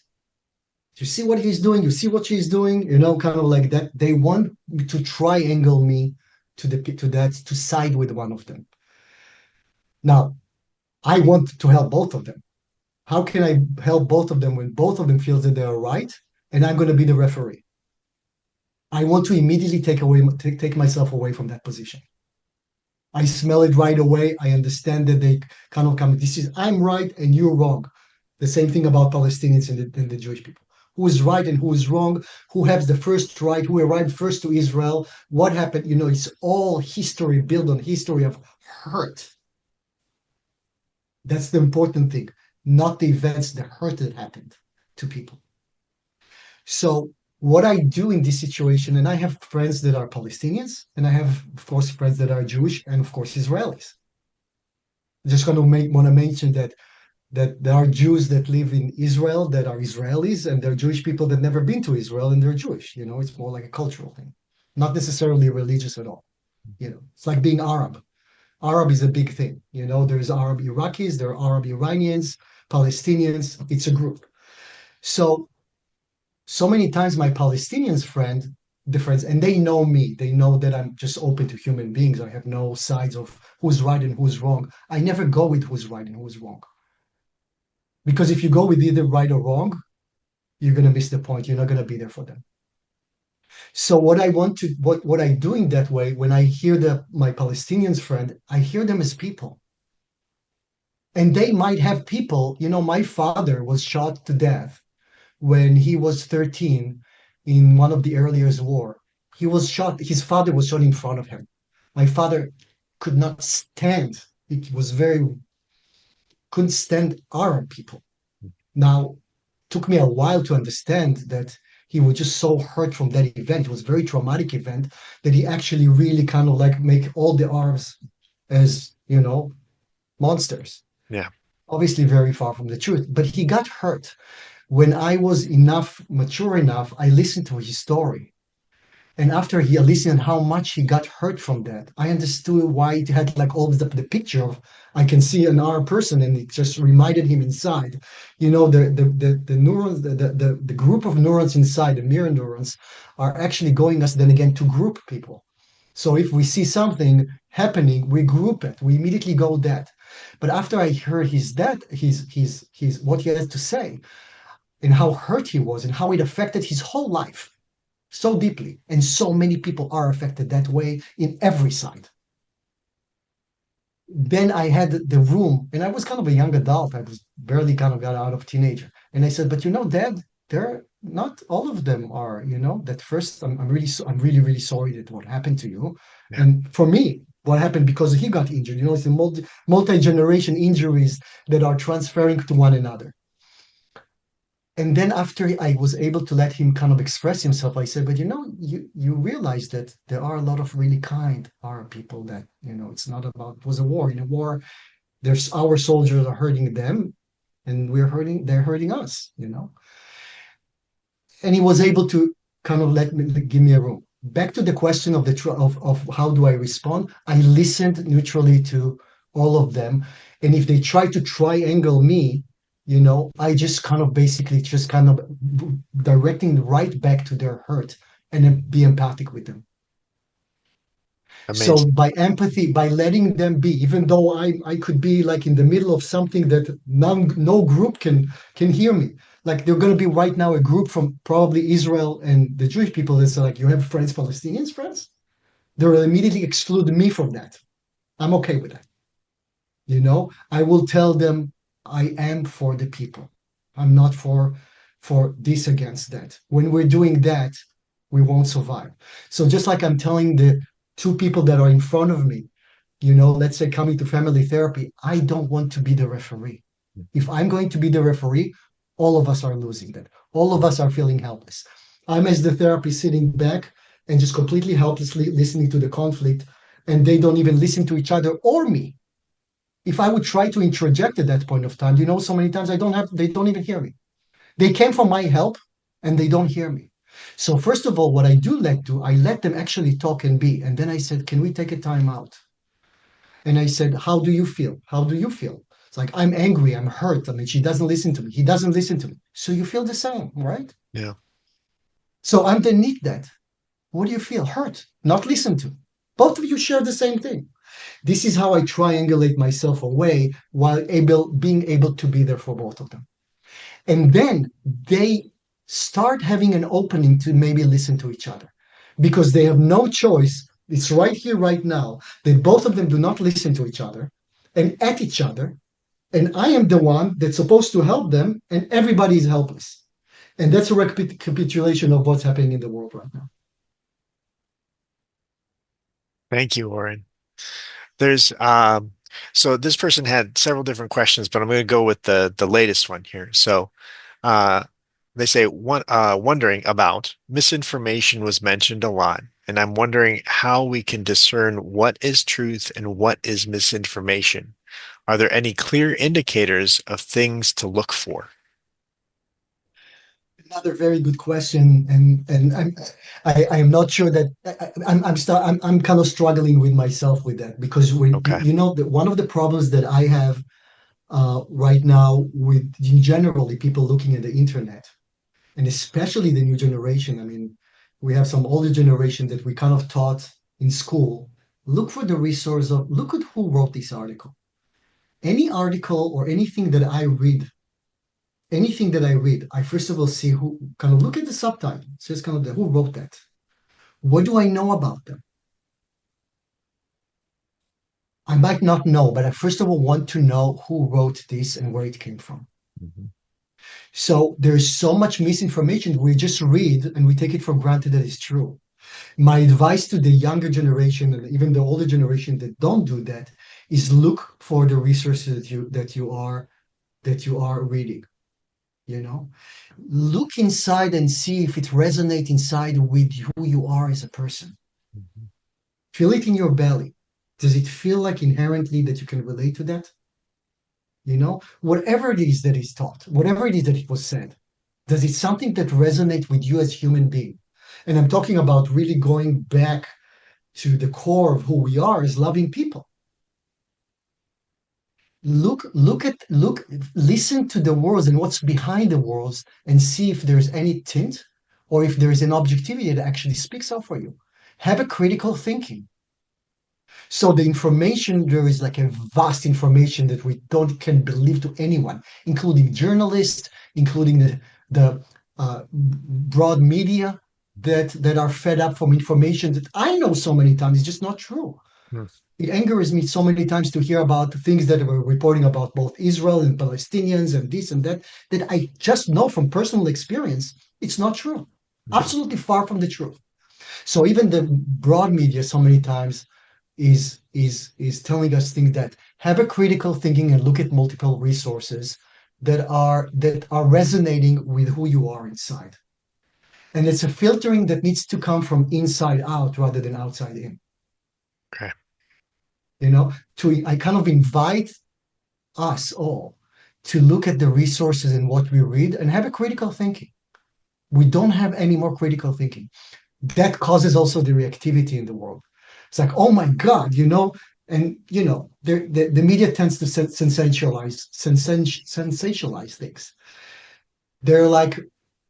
You see what he's doing, you see what she's doing, kind of like that. They want to triangle me to side with one of them. Now, I want to help both of them. How can I help both of them when both of them feels that they are right and I'm going to be the referee? I want to immediately take myself away from that position. I smell it right away. I understand that they kind of come. This is I'm right and you're wrong. The same thing about Palestinians and the Jewish people. Who is right and who is wrong? Who has the first right? Who arrived first to Israel? What happened? It's all history built on history of hurt. That's the important thing, not the events, the hurt that happened to people. So What I do in this situation, and I have friends that are Palestinians, and I have, of course, friends that are Jewish, and of course, Israelis. Just going to want to mention that there are Jews that live in Israel that are Israelis, and there are Jewish people that never been to Israel and they're Jewish. You know, it's more like a cultural thing, not necessarily religious at all. You know, it's like being Arab. Arab is a big thing. You know, there's Arab Iraqis, there are Arab Iranians, Palestinians. It's a group. So so many times my Palestinians the friends, and they know me. They know that I'm just open to human beings. I have no sides of who's right and who's wrong. I never go with who's right and who's wrong. Because if you go with either right or wrong, you're gonna miss the point. You're not gonna be there for them. So what I do in that way, when I hear my Palestinians friend, I hear them as people. And they might have people, you know, my father was shot to death when he was 13 in one of the earliest war. He was shot, his father was shot in front of him. My father could not stand, it was very, couldn't stand Arab people. Now, took me a while to understand that he was just so hurt from that event. It was a very traumatic event that he actually really kind of like make all the Arabs as, you know, monsters. Yeah. Obviously very far from the truth, but he got hurt. When I was mature enough, I listened to his story. And after he listened how much he got hurt from that, I understood why it had like all the picture of I can see an R person and it just reminded him inside. You know, the neurons, the group of neurons inside, the mirror neurons, are actually going us then again to group people. So if we see something happening, we group it. We immediately go that. But after I heard his what he has to say, and how hurt he was and how it affected his whole life so deeply. And so many people are affected that way in every side. Then I had the room, and I was kind of a young adult. I was barely kind of got out of teenager. And I said, but you know, Dad, they're not all of them are, you know, that first I'm really, really sorry that what happened to you. Yeah. And for me, what happened because he got injured, you know, it's the multi-generation injuries that are transferring to one another. And then after I was able to let him kind of express himself, I said, but you know, you realize that there are a lot of really kind are people that, you know, it's not about it was a war. In a war, there's our soldiers are hurting them and they're hurting us, you know. And he was able to kind of give me a room. Back to the question of of how do I respond? I listened neutrally to all of them, and if they try to triangle me, you know, I just kind of basically just kind of directing right back to their hurt and then be empathic with them. So Amazing. by empathy, by letting them be, even though I could be like in the middle of something that no group can hear me. Like they're gonna be right now a group from probably Israel and the Jewish people that's like, you have friends, Palestinians friends? They'll immediately exclude me from that. I'm okay with that. You know, I will tell them I am for the people. I'm not for this against that. When we're doing that, we won't survive. So just like I'm telling the two people that are in front of me, you know, let's say coming to family therapy, I don't want to be the referee. If I'm going to be the referee, all of us are losing that. All of us are feeling helpless. I'm as the therapist sitting back and just completely helplessly listening to the conflict, and they don't even listen to each other or me. If I would try to interject at that point of time, you know, so many times they don't even hear me. They came for my help and they don't hear me. So first of all, what I let them actually talk and be. And then I said, can we take a time out? And I said, how do you feel? How do you feel? It's like, I'm angry, I'm hurt. I mean, she doesn't listen to me. He doesn't listen to me. So you feel the same, right? Yeah. So underneath that, what do you feel? Hurt, not listened to. Both of you share the same thing. This is how I triangulate myself away while being able to be there for both of them. And then they start having an opening to maybe listen to each other because they have no choice. It's right here, right now, that both of them do not listen to each other and at each other. And I am the one that's supposed to help them, and everybody is helpless. And that's a recapitulation of what's happening in the world right now. Thank you, Oren. There's so this person had several different questions, but I'm going to go with the latest one here. So, uh, They say wondering about misinformation was mentioned a lot, and I'm wondering how we can discern what is truth and what is misinformation. Are there any clear indicators of things to look for? Another very good question, and I am not sure that I'm kind of struggling with myself with that because when Okay. you know that one of the problems that I have right now with in generally people looking at the internet and especially the new generation. I mean, we have some older generation that we kind of taught in school. Look for the resource of look at who wrote this article. Any article or anything that I read, I first of all see who kind of look at the subtitle. It says kind of who wrote that. What do I know about them? I might not know, but I first of all want to know who wrote this and where it came from. Mhm. So there's so much misinformation. We just read and we take it for granted that it's true. My advice to the younger generation and even the older generation that don't do that is look for the resources that you are reading. You know, look inside and see if it resonates inside with who you are as a person. Mhm. Feel it in your belly. Does it feel like inherently that you can relate to that? Whatever it is that is taught, whatever it is that it was said, does it something that resonates with you as human being? And I'm talking about really going back to the core of who we are as loving people. Listen to the words and what's behind the words and see if there's any tint or if there's an objectivity that actually speaks up for you. Have a critical thinking. So the information, there is like a vast information that we don't can believe to anyone, including journalists, including the broad media that are fed up from information that I know so many times is just not true. Hmm. It angers me so many times to hear about things that were reporting about both Israel and Palestinians and this and that, that I just know from personal experience, it's not true. Mhm. Absolutely far from the truth. So even the broad media so many times is telling us things that have a critical thinking and look at multiple resources that are resonating with who you are inside. And it's a filtering that needs to come from inside out rather than outside in. Okay. To I kind of invite us all to look at the resources and what we read and have a critical thinking. We don't have any more critical thinking. That causes also the reactivity in the world. It's like, oh my God, and the media tends to sensationalize things. They're like,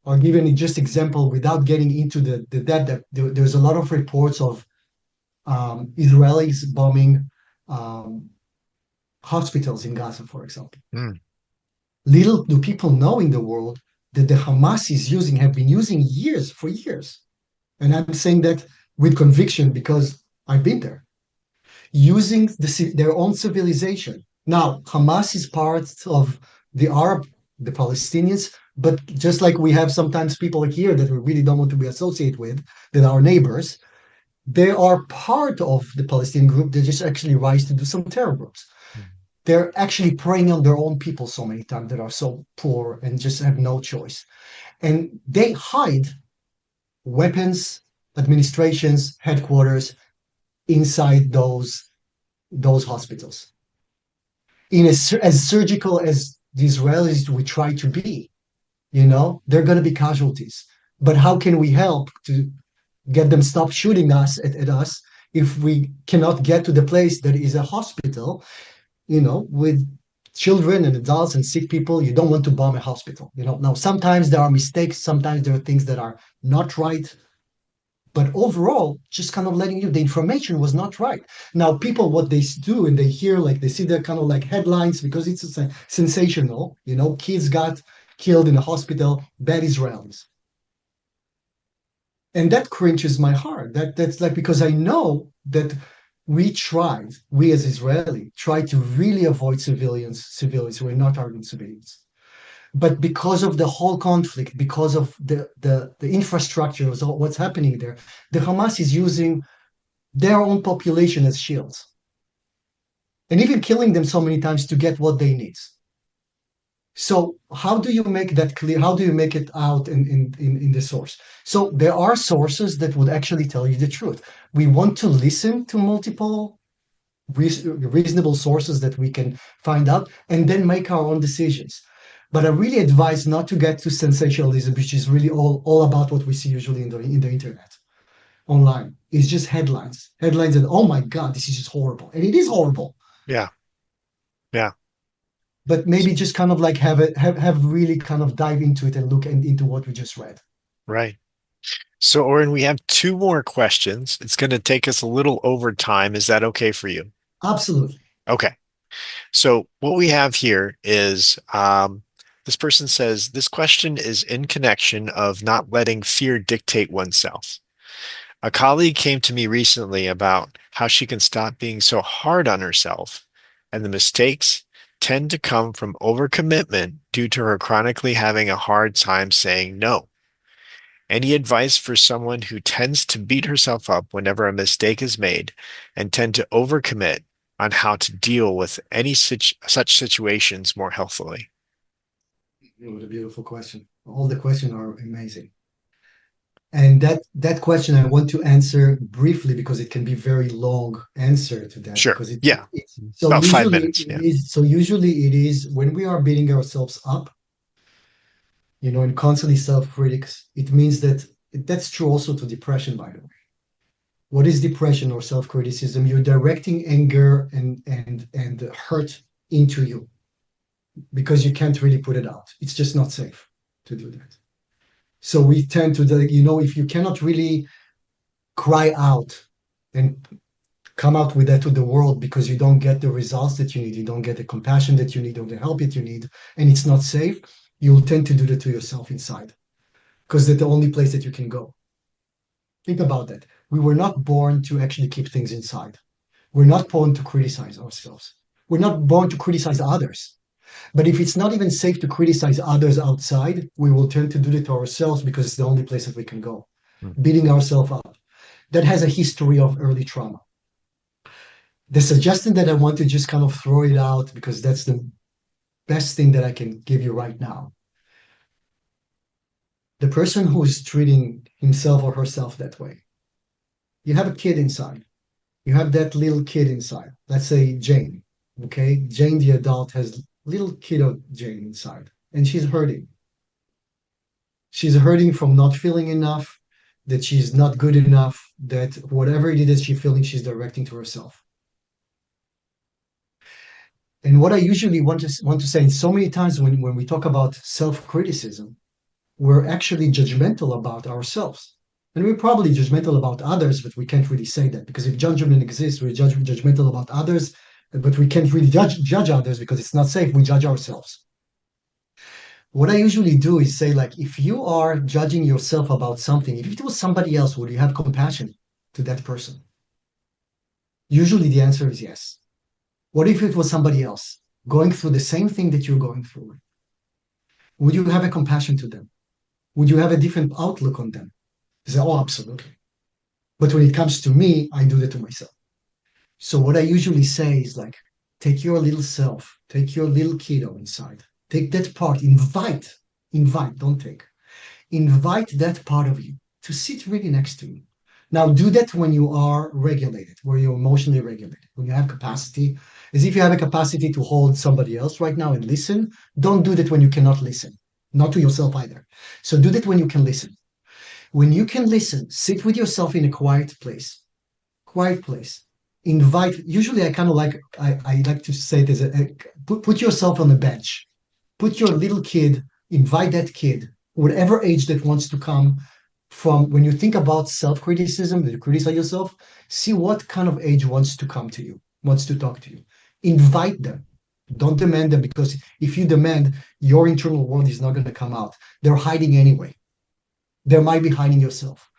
I'll give you just example without getting into that there's a lot of reports of Israelis bombing um, hospitals in Gaza, for example. Mm. Little do people know in the world that the Hamas have been using for years. And I'm saying that with conviction because I've been there, using their own civilization. Now, Hamas is part of the Arab, the Palestinians, but just like we have sometimes people here that we really don't want to be associated with, that are neighbors, they are part of the Palestinian group that just actually rise to do some terror groups. They're actually preying on their own people so many times that are so poor and just have no choice. And they hide weapons, administrations, headquarters inside those hospitals. As surgical as the Israelis we try to be, they're going to be casualties. But how can we help to get them stop shooting at us if we cannot get to the place that is a hospital, with children and adults and sick people? You don't want to bomb a hospital. Now sometimes there are mistakes, sometimes there are things that are not right, but overall just kind of letting you the information was not right. Now people what they do and they hear, like they see the kind of like headlines because it's sensational, kids got killed in a hospital, bad Israelis, and that cringes my heart. That's like, because I know that we as Israeli try to really avoid civilians. We're not targeting civilians, but because of the whole conflict, because of the infrastructure of what's happening there, the Hamas is using their own population as shields and even killing them so many times to get what they need. So how do you make that clear? How do you make it out in the source? So there are sources that would actually tell you the truth. We want to listen to multiple reasonable sources that we can find out and then make our own decisions. But I really advise not to get to sensationalism, which is really all about what we see usually in the internet online. It's just headlines, and oh my God, this is just horrible, and it is horrible. Yeah. Yeah. But maybe just kind of like have really kind of dive into it and look into what we just read. Right. So, Oren, we have two more questions. It's going to take us a little over time. Is that okay for you? Absolutely. Okay. So, what we have here is this person says this question is in connection of not letting fear dictate oneself. A colleague came to me recently about how she can stop being so hard on herself, and the mistakes tend to come from overcommitment due to her chronically having a hard time saying no. Any advice for someone who tends to beat herself up whenever a mistake is made and tend to overcommit on how to deal with any such situations more healthily? What a beautiful question. All the questions are amazing. And that question I want to answer briefly because it can be very long answer to that Sure. because Yeah. it's About 5 minutes. Yeah. so usually it is when we are beating ourselves up, and constantly self-critics, it means that that's true also to depression, by the way. What is depression or self-criticism? You're directing anger and hurt into you because you can't really put it out. It's just not safe to do that. So we tend to, if you cannot really cry out and come out with that to the world because you don't get the results that you need, you don't get the compassion that you need or the help that you need, and it's not safe, you'll tend to do that to yourself inside because that's the only place that you can go. Think about that. We were not born to actually keep things inside. We're not born to criticize ourselves. We're not born to criticize others. But if it's not even safe to criticize others outside, we will tend to do it to ourselves because it's the only place that we can go, Mm. beating ourselves up. That has a history of early trauma. The suggestion that I want to just kind of throw it out because that's the best thing that I can give you right now. The person who is treating himself or herself that way, you have a kid inside. You have that little kid inside. Let's say Jane. Okay. Jane, the adult, has little kid of Jane inside, and she's hurting. She's hurting from not feeling enough, that she's not good enough, that whatever it is she's feeling, she's directing to herself. And what I usually want to say, so many times when we talk about self-criticism, we're actually judgmental about ourselves. And we're probably judgmental about others, but we can't really say that because if judgment exists, we're judgmental about others, but we can't really judge others because it's not safe. We judge ourselves. What I usually do is say, like, if you are judging yourself about something, if it was somebody else, would you have compassion to that person? Usually the answer is yes. What if it was somebody else going through the same thing that you're going through? Would you have a compassion to them? Would you have a different outlook on them? You say, oh, absolutely. But when it comes to me, I do that to myself. So what I usually say is like, take your little self, take your little kiddo inside, take that part, invite, don't take, invite that part of you to sit really next to you. Now do that when you are regulated, where you're emotionally regulated, when you have capacity, as if you have a capacity to hold somebody else right now and listen. Don't do that when you cannot listen, not to yourself either. So do that when you can listen. When you can listen, sit with yourself in a quiet place. Invite, usually I kind of like, I like to say this, put yourself on the bench, put your little kid, invite that kid, whatever age that wants to come from. When you think about self-criticism, that you criticize yourself, see what kind of age wants to come to you, wants to talk to you. Invite them. Don't demand them because if you demand, your internal world is not going to come out. They're hiding anyway. They might be hiding yourself.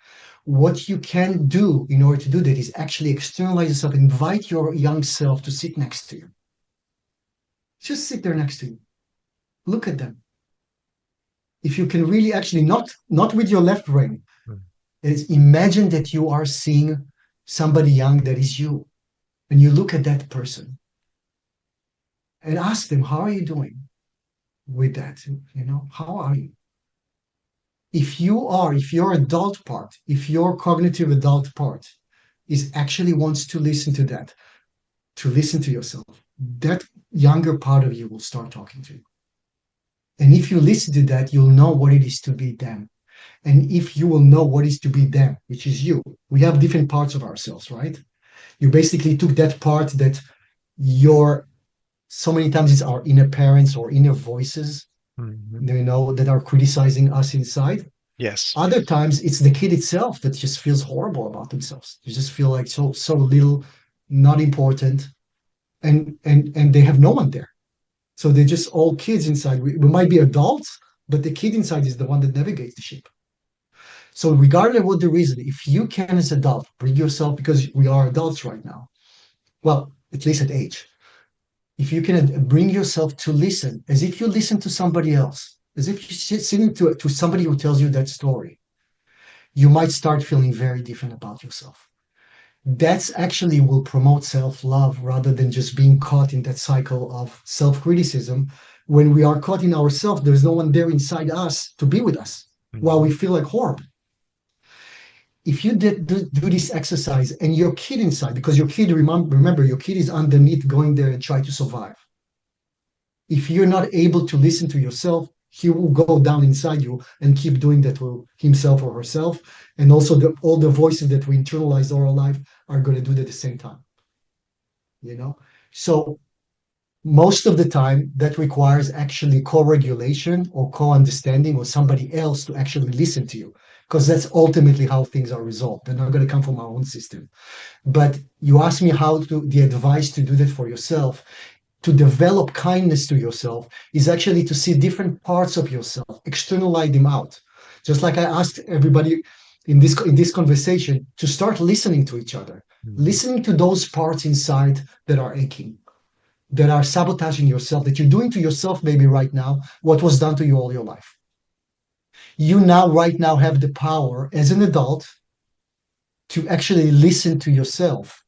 What you can do in order to do that is actually externalize yourself, invite your young self to sit next to you. Just sit there next to you. Look at them. If you can really actually not with your left brain, Mm. is imagine that you are seeing somebody young that is you. And you look at that person and ask them, how are you doing? with that. How are you? If your adult part, if your cognitive adult part is actually wants to listen to that, to listen to yourself, that younger part of you will start talking to you. And if you listen to that, you'll know what it is to be them. And if you will know what is to be them, which is you, we have different parts of ourselves, right? You basically took that part that your so many times it's our inner parents or inner voices, Mhm. that are criticizing us inside. Yes. Other times it's the kid itself that just feels horrible about themselves. They just feel like so little, not important, and they have no one there. So they're just all kids inside. We might be adults, but the kid inside is the one that navigates the ship. So regardless of what the reason, if you can as adult bring yourself, because we are adults right now, well, at least at age, if you can bring yourself to listen as if you listen to somebody else, as if you're sitting to somebody who tells you that story, you might start feeling very different about yourself. That's actually will promote self-love rather than just being caught in that cycle of self-criticism. When we are caught in ourselves, there's no one there inside us to be with us while we Mhm. feel like horrible. If you do this exercise and your kid inside, because your kid, remember, your kid is underneath going there and try to survive. If you're not able to listen to yourself, he will go down inside you and keep doing that to himself or herself. And also, all the voices that we internalize all our life are going to do that at the same time. You know, so most of the time that requires actually co-regulation or co-understanding or somebody else to actually listen to you, because that's ultimately how things are resolved. They're not going to come from our own system. But you ask me how to the advice to do that for yourself, to develop kindness to yourself is actually to see different parts of yourself, externalize them out. Just like I asked everybody in this conversation to start listening to each other, Mhm. listening to those parts inside that are aching, that are sabotaging yourself, that you're doing to yourself maybe right now what was done to you all your life. You now right now have the power as an adult to actually listen to yourself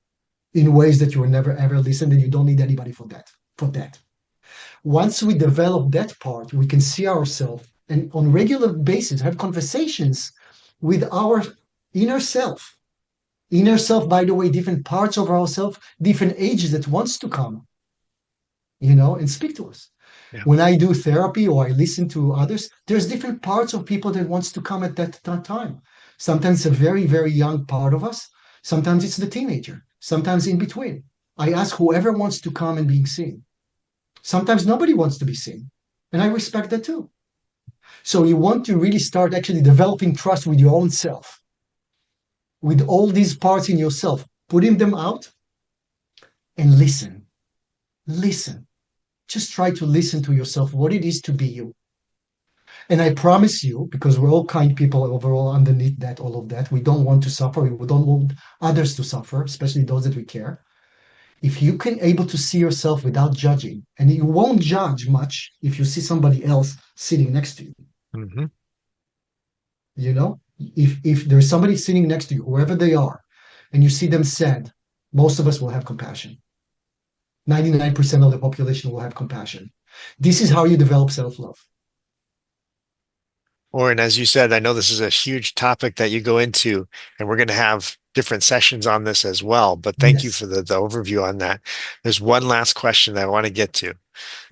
in ways that you were never ever listened, and you don't need anybody for that. Once we develop that part, we can see ourselves and on regular basis have conversations with our inner self. Inner self, by the way, different parts of ourselves, different ages that wants to come, and speak to us. Yeah. When I do therapy or I listen to others, there's different parts of people that wants to come at that time. Sometimes a very, very young part of us. Sometimes it's the teenager. Sometimes in between. I ask whoever wants to come and being seen. Sometimes nobody wants to be seen. And I respect that too. So you want to really start actually developing trust with your own self, with all these parts in yourself, putting them out and listen. Listen. Just try to listen to yourself, what it is to be you. And I promise you, because we're all kind people overall underneath that, all of that, we don't want to suffer. We don't want others to suffer, especially those that we care. If you can able to see yourself without judging, and you won't judge much if you see somebody else sitting next to you. Mhm. If there's somebody sitting next to you, whoever they are, and you see them sad, most of us will have compassion. 99% of the population will have compassion. This is how you develop self-love. Or, and as you said, I know this is a huge topic that you go into, and we're going to have different sessions on this as well. But thank you Yes, for the overview on that. There's one last question that I want to get to.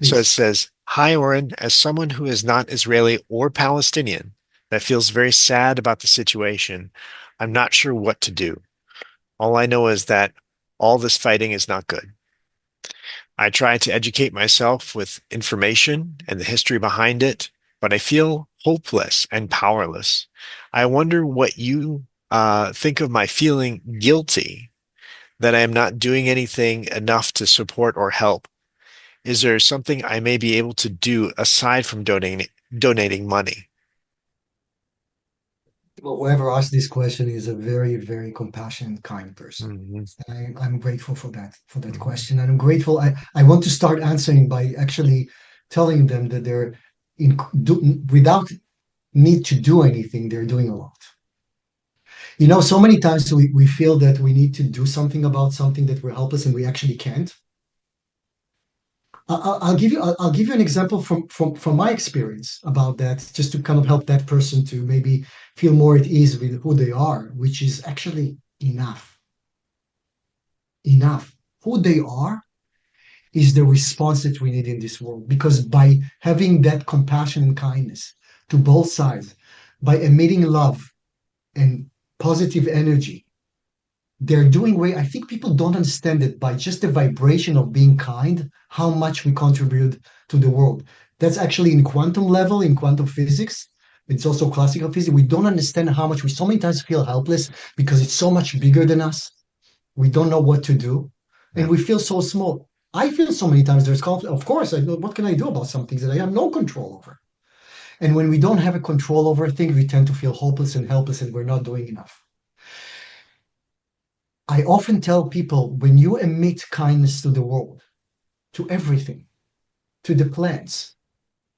So it please. says, Hi, Oren, as someone who is not Israeli or Palestinian that feels very sad about the situation, I'm not sure what to do. All I know is that all this fighting is not good. I try to educate myself with information and the history behind it, but I feel hopeless and powerless. I wonder what you think of my feeling guilty that I am not doing anything enough to support or help. Is there something I may be able to do aside from donating money? Well, whoever asked this question is a very, very compassionate, kind person. Mhm. And I'm grateful for that Mhm. question. And I'm grateful. I want to start answering by actually telling them that without need to do anything, they're doing a lot. So many times we feel that we need to do something about something that will help us and we actually can't. I'll give you an example from my experience about that, just to kind of help that person to maybe feel more at ease with who they are, which is actually enough. Enough. Who they are is the response that we need in this world. Because by having that compassion and kindness to both sides, by emitting love and positive energy, they're doing way. I think people don't understand it by just the vibration of being kind, how much we contribute to the world. That's actually in quantum level, in quantum physics. It's also classical physics. We don't understand how much we so many times feel helpless because it's so much bigger than us. We don't know what to do, and Yeah. we feel so small. I feel so many times there's conflict. Of course, I know what can I do about some things that I have no control over. And when we don't have a control over things, we tend to feel hopeless and helpless, and we're not doing enough. I often tell people when you emit kindness to the world, to everything, to the plants,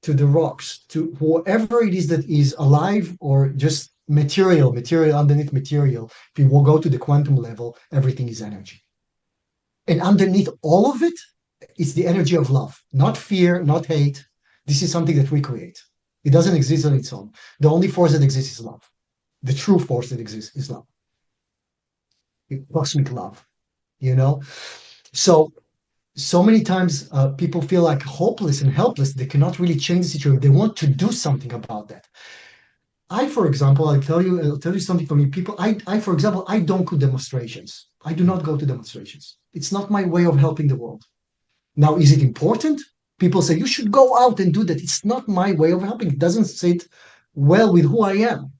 to the rocks, to whoever it is that is alive or just material underneath material, if you will go to the quantum level, everything is energy. And underneath all of it, it's the energy of love, not fear, not hate. This is something that we create. It doesn't exist on its own. The only force that exists is love. The true force that exists is love, cosmic love, you know? So so many times people feel like hopeless and helpless. They cannot really change the situation. They want to do something about that. I, for example, I'll tell you something for me. People, for example, I don't go demonstrations. I do not go to demonstrations. It's not my way of helping the world. Now, is it important? People say you should go out and do that. It's not my way of helping. It doesn't sit well with who I am.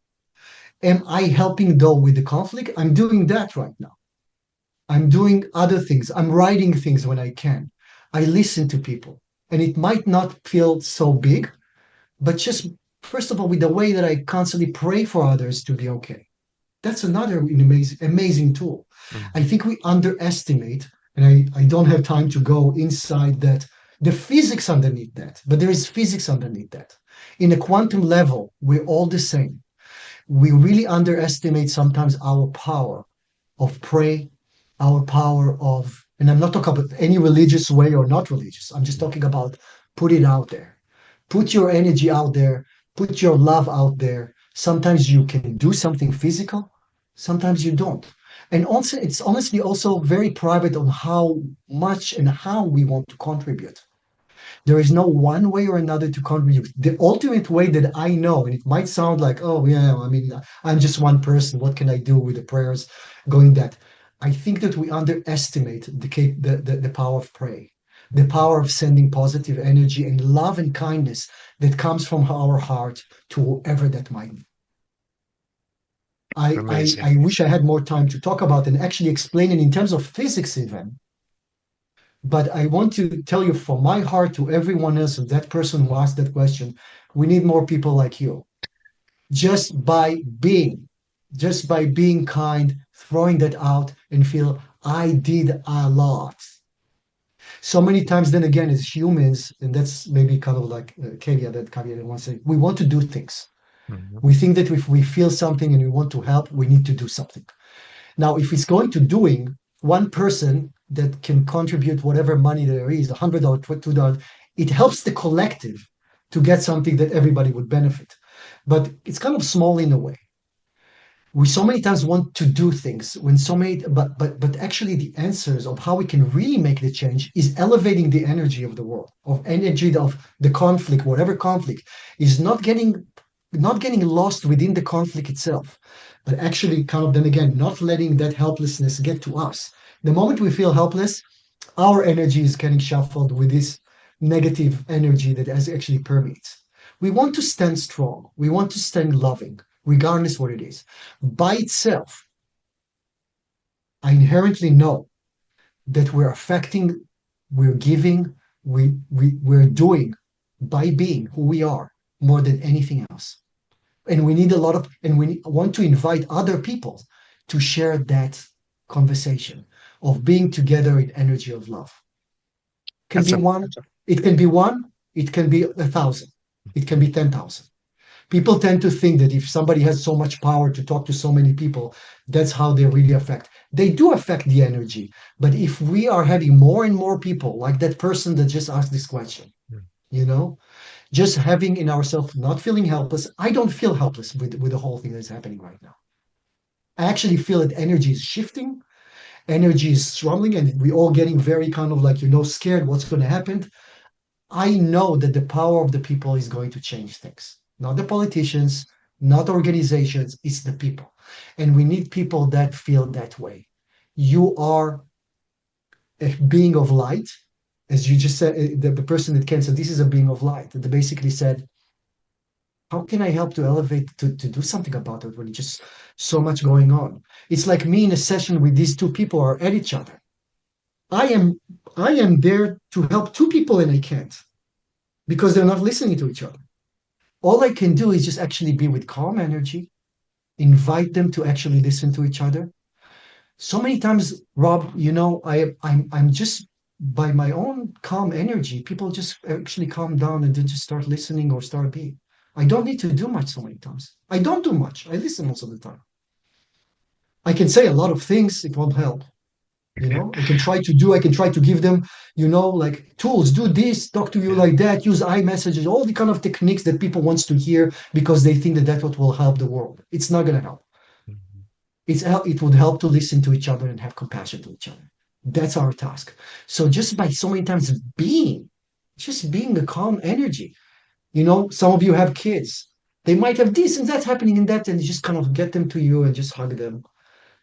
Am I helping though with the conflict? I'm doing that right now. I'm doing other things. I'm writing things when I can. I listen to people. And it might not feel so big, but just first of all, with the way that I constantly pray for others to be okay. That's another amazing tool. I Mhm. think we underestimate, and I don't have time to go inside that, the physics underneath that, but there is physics underneath that. In a quantum level, we're all the same. We really underestimate sometimes our power of prayer, our power of, and I'm not talking about any religious way or not religious. I'm just talking about put it out there. Put your energy out there. Put your love out there. Sometimes you can do something physical. Sometimes you don't. And also, it's honestly also very private on how much and how we want to contribute. There is no one way or another to contribute. The ultimate way that I know, and it might sound like, oh, yeah, I mean, I'm just one person. What can I do with the prayers going that? I think that we underestimate the power of prayer, the power of sending positive energy and love and kindness that comes from our heart to whoever that might be. Amazing. I wish I had more time to talk about and actually explain it in terms of physics even. But I want to tell you from my heart to everyone else, and that person who asked that question, we need more people like you. Just by being, just by being kind, throwing that out and feel, I did a lot. So many times, then again, as humans, and that's maybe kind of like caveat that wants to say, we want to do things. Mhm. We think that if we feel something and we want to help, we need to do something. Now, if it's going to doing one person that can contribute whatever money there is, $100, $2, it helps the collective to get something that everybody would benefit. But it's kind of small in a way. We so many times want to do things when so many, but actually the answers of how we can really make the change is elevating the energy of the world, of energy of the conflict, whatever conflict, is not getting lost within the conflict itself, but actually kind of then again not letting that helplessness get to us. The moment we feel helpless, our energy is getting shuffled with this negative energy that has actually permeates. We want to stand strong. We want to stand loving, regardless what it is. By itself, I inherently know that we're affecting, we're giving, we're doing by being who we are more than anything else. And we need a lot of, and we want to invite other people to share that conversation of being together in energy of love. Can That's be a one, it can be one, it can be 1,000, it can be 10,000. People tend to think that if somebody has so much power to talk to so many people, that's how they really affect. They do affect the energy. But if we are having more and more people, like that person that just asked this question, you know, just having in ourselves, not feeling helpless. I don't feel helpless with the whole thing that's happening right now. I actually feel that energy is shifting, energy is struggling, and we all getting very kind of like, scared what's going to happen. I know that the power of the people is going to change things, not the politicians, not organizations, it's the people. And we need people that feel that way. You are a being of light, as you just said, the person that came said, this is a being of light. And they basically said, how can I help to elevate to do something about it when it's just so much going on? It's like me in a session with these two people are at each other. I am I am there to help two people and I can't because they're not listening to each other. All I can do is just actually be with calm energy, invite them to actually listen to each other. So many times, Rob, I'm just by my own calm energy, people just actually calm down and then just start listening or start being. I don't need to do much so many times. I don't do much. I listen most of the time. I can say a lot of things, it won't help. I can try to give them, like tools, do this, talk to you Yeah. like that, use iMessages, all the kind of techniques that people wants to hear because they think that that's what will help the world. It's not going to help. Mhm. It would help to listen to each other and have compassion to each other. That's our task. So just by so many times just being a calm energy. Some of you have kids. They might have this and that happening in that, and you just kind of get them to you and just hug them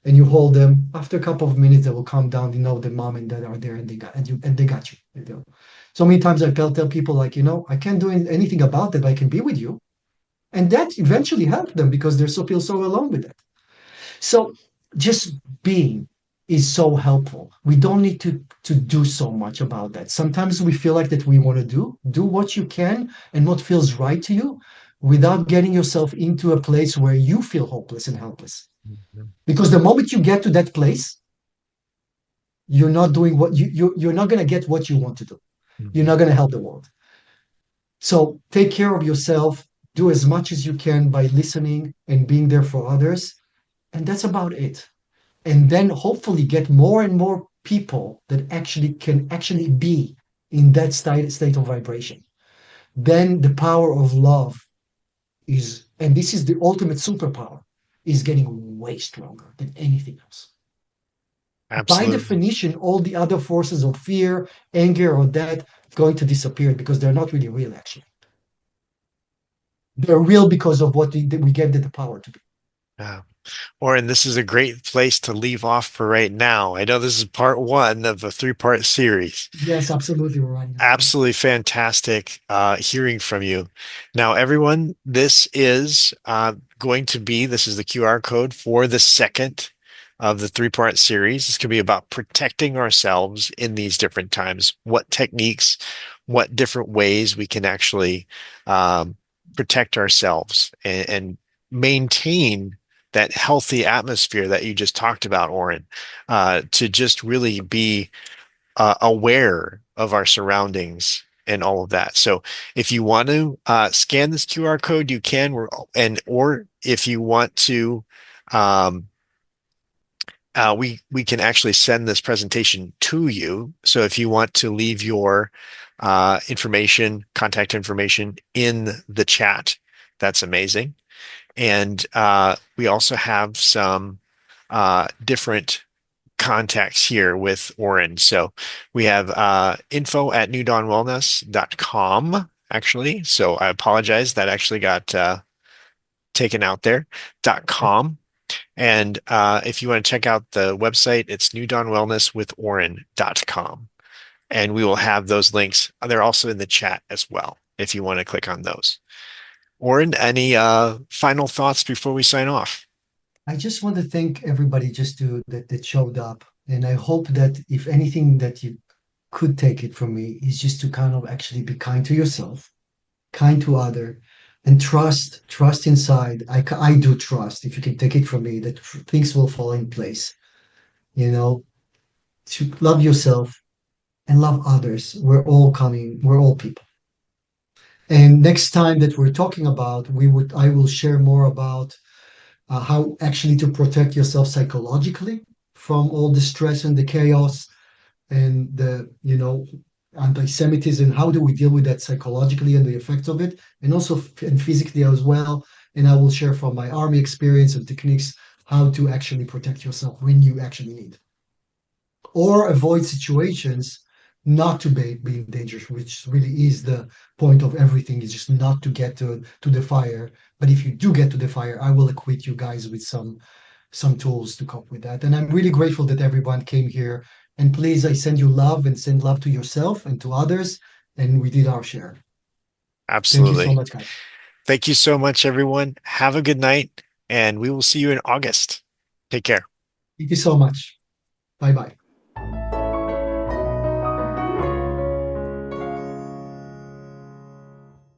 and you hold them. After a couple of minutes, they will calm down. The mom and dad are there and they got you. So many times I tell people like, I can't do anything about it, but I can be with you. And that eventually helped them because they so feel so alone with it. So just being is so helpful. We don't need to do so much about that. Sometimes we feel like that we want to do what you can and what feels right to you without getting yourself into a place where you feel hopeless and helpless. Mhm. Because the moment you get to that place, you're not doing what you're not going to get what you want to do. You're Mhm. not going to help the world. So take care of yourself, do as much as you can by listening and being there for others, and that's about it. And then hopefully get more and more people that actually can actually be in that state of vibration. Then the power of love is, and this is the ultimate superpower, is getting way stronger than anything else. By Absolutely. definition, all the other forces of fear, anger, or that going to disappear because they're not really real, actually. They're real because of what we gave them the power to be. Yeah. Oren, this is a great place to leave off for right now. I know this is part one of a three-part series. Yes, absolutely. We're running out of time. Absolutely fantastic hearing from you. Now, everyone, this is this is the QR code for the second of the three-part series. It's going to be about protecting ourselves in these different times. What techniques, what different ways we can actually um, protect ourselves and maintain that healthy atmosphere that you just talked about, Oren, to just really be aware of our surroundings and all of that. So if you want to scan this QR code, you can, or if you want to, um, we can actually send this presentation to you. So if you want to leave your contact information in the chat, that's amazing. And we also have some different contacts here with Oren. So we have info at newdawnwellness.com, actually. So I apologize. That actually got taken out there, .com. And if you want to check out the website, it's newdawnwellnesswithoren.com. And we will have those links. They're also in the chat as well, if you want to click on those. Oren, any final thoughts before we sign off? I just want to thank everybody just that showed up. And I hope that if anything that you could take it from me is just to kind of actually be kind to yourself, kind to other, and trust inside. I do trust, if you can take it from me, that things will fall in place, you know, to love yourself and love others. We're all people. And next time that we're talking about, I will share more about how actually to protect yourself psychologically from all the stress and the chaos and the, anti-Semitism. How do we deal with that psychologically and the effects of it, and also and physically as well. And I will share from my army experience and techniques how to actually protect yourself when you actually need, or avoid situations not to be in danger, which really is the point of everything, is just not to get to the fire. But if you do get to the fire, I will equip you guys with some tools to cope with that. And I'm really grateful that everyone came here. And please, I send you love and send love to yourself and to others. And we did our share. Thank you so Absolutely. much, guys. Thank you so much, everyone. Have a good night, and we will see you in August. Take care. Thank you so much. Bye bye.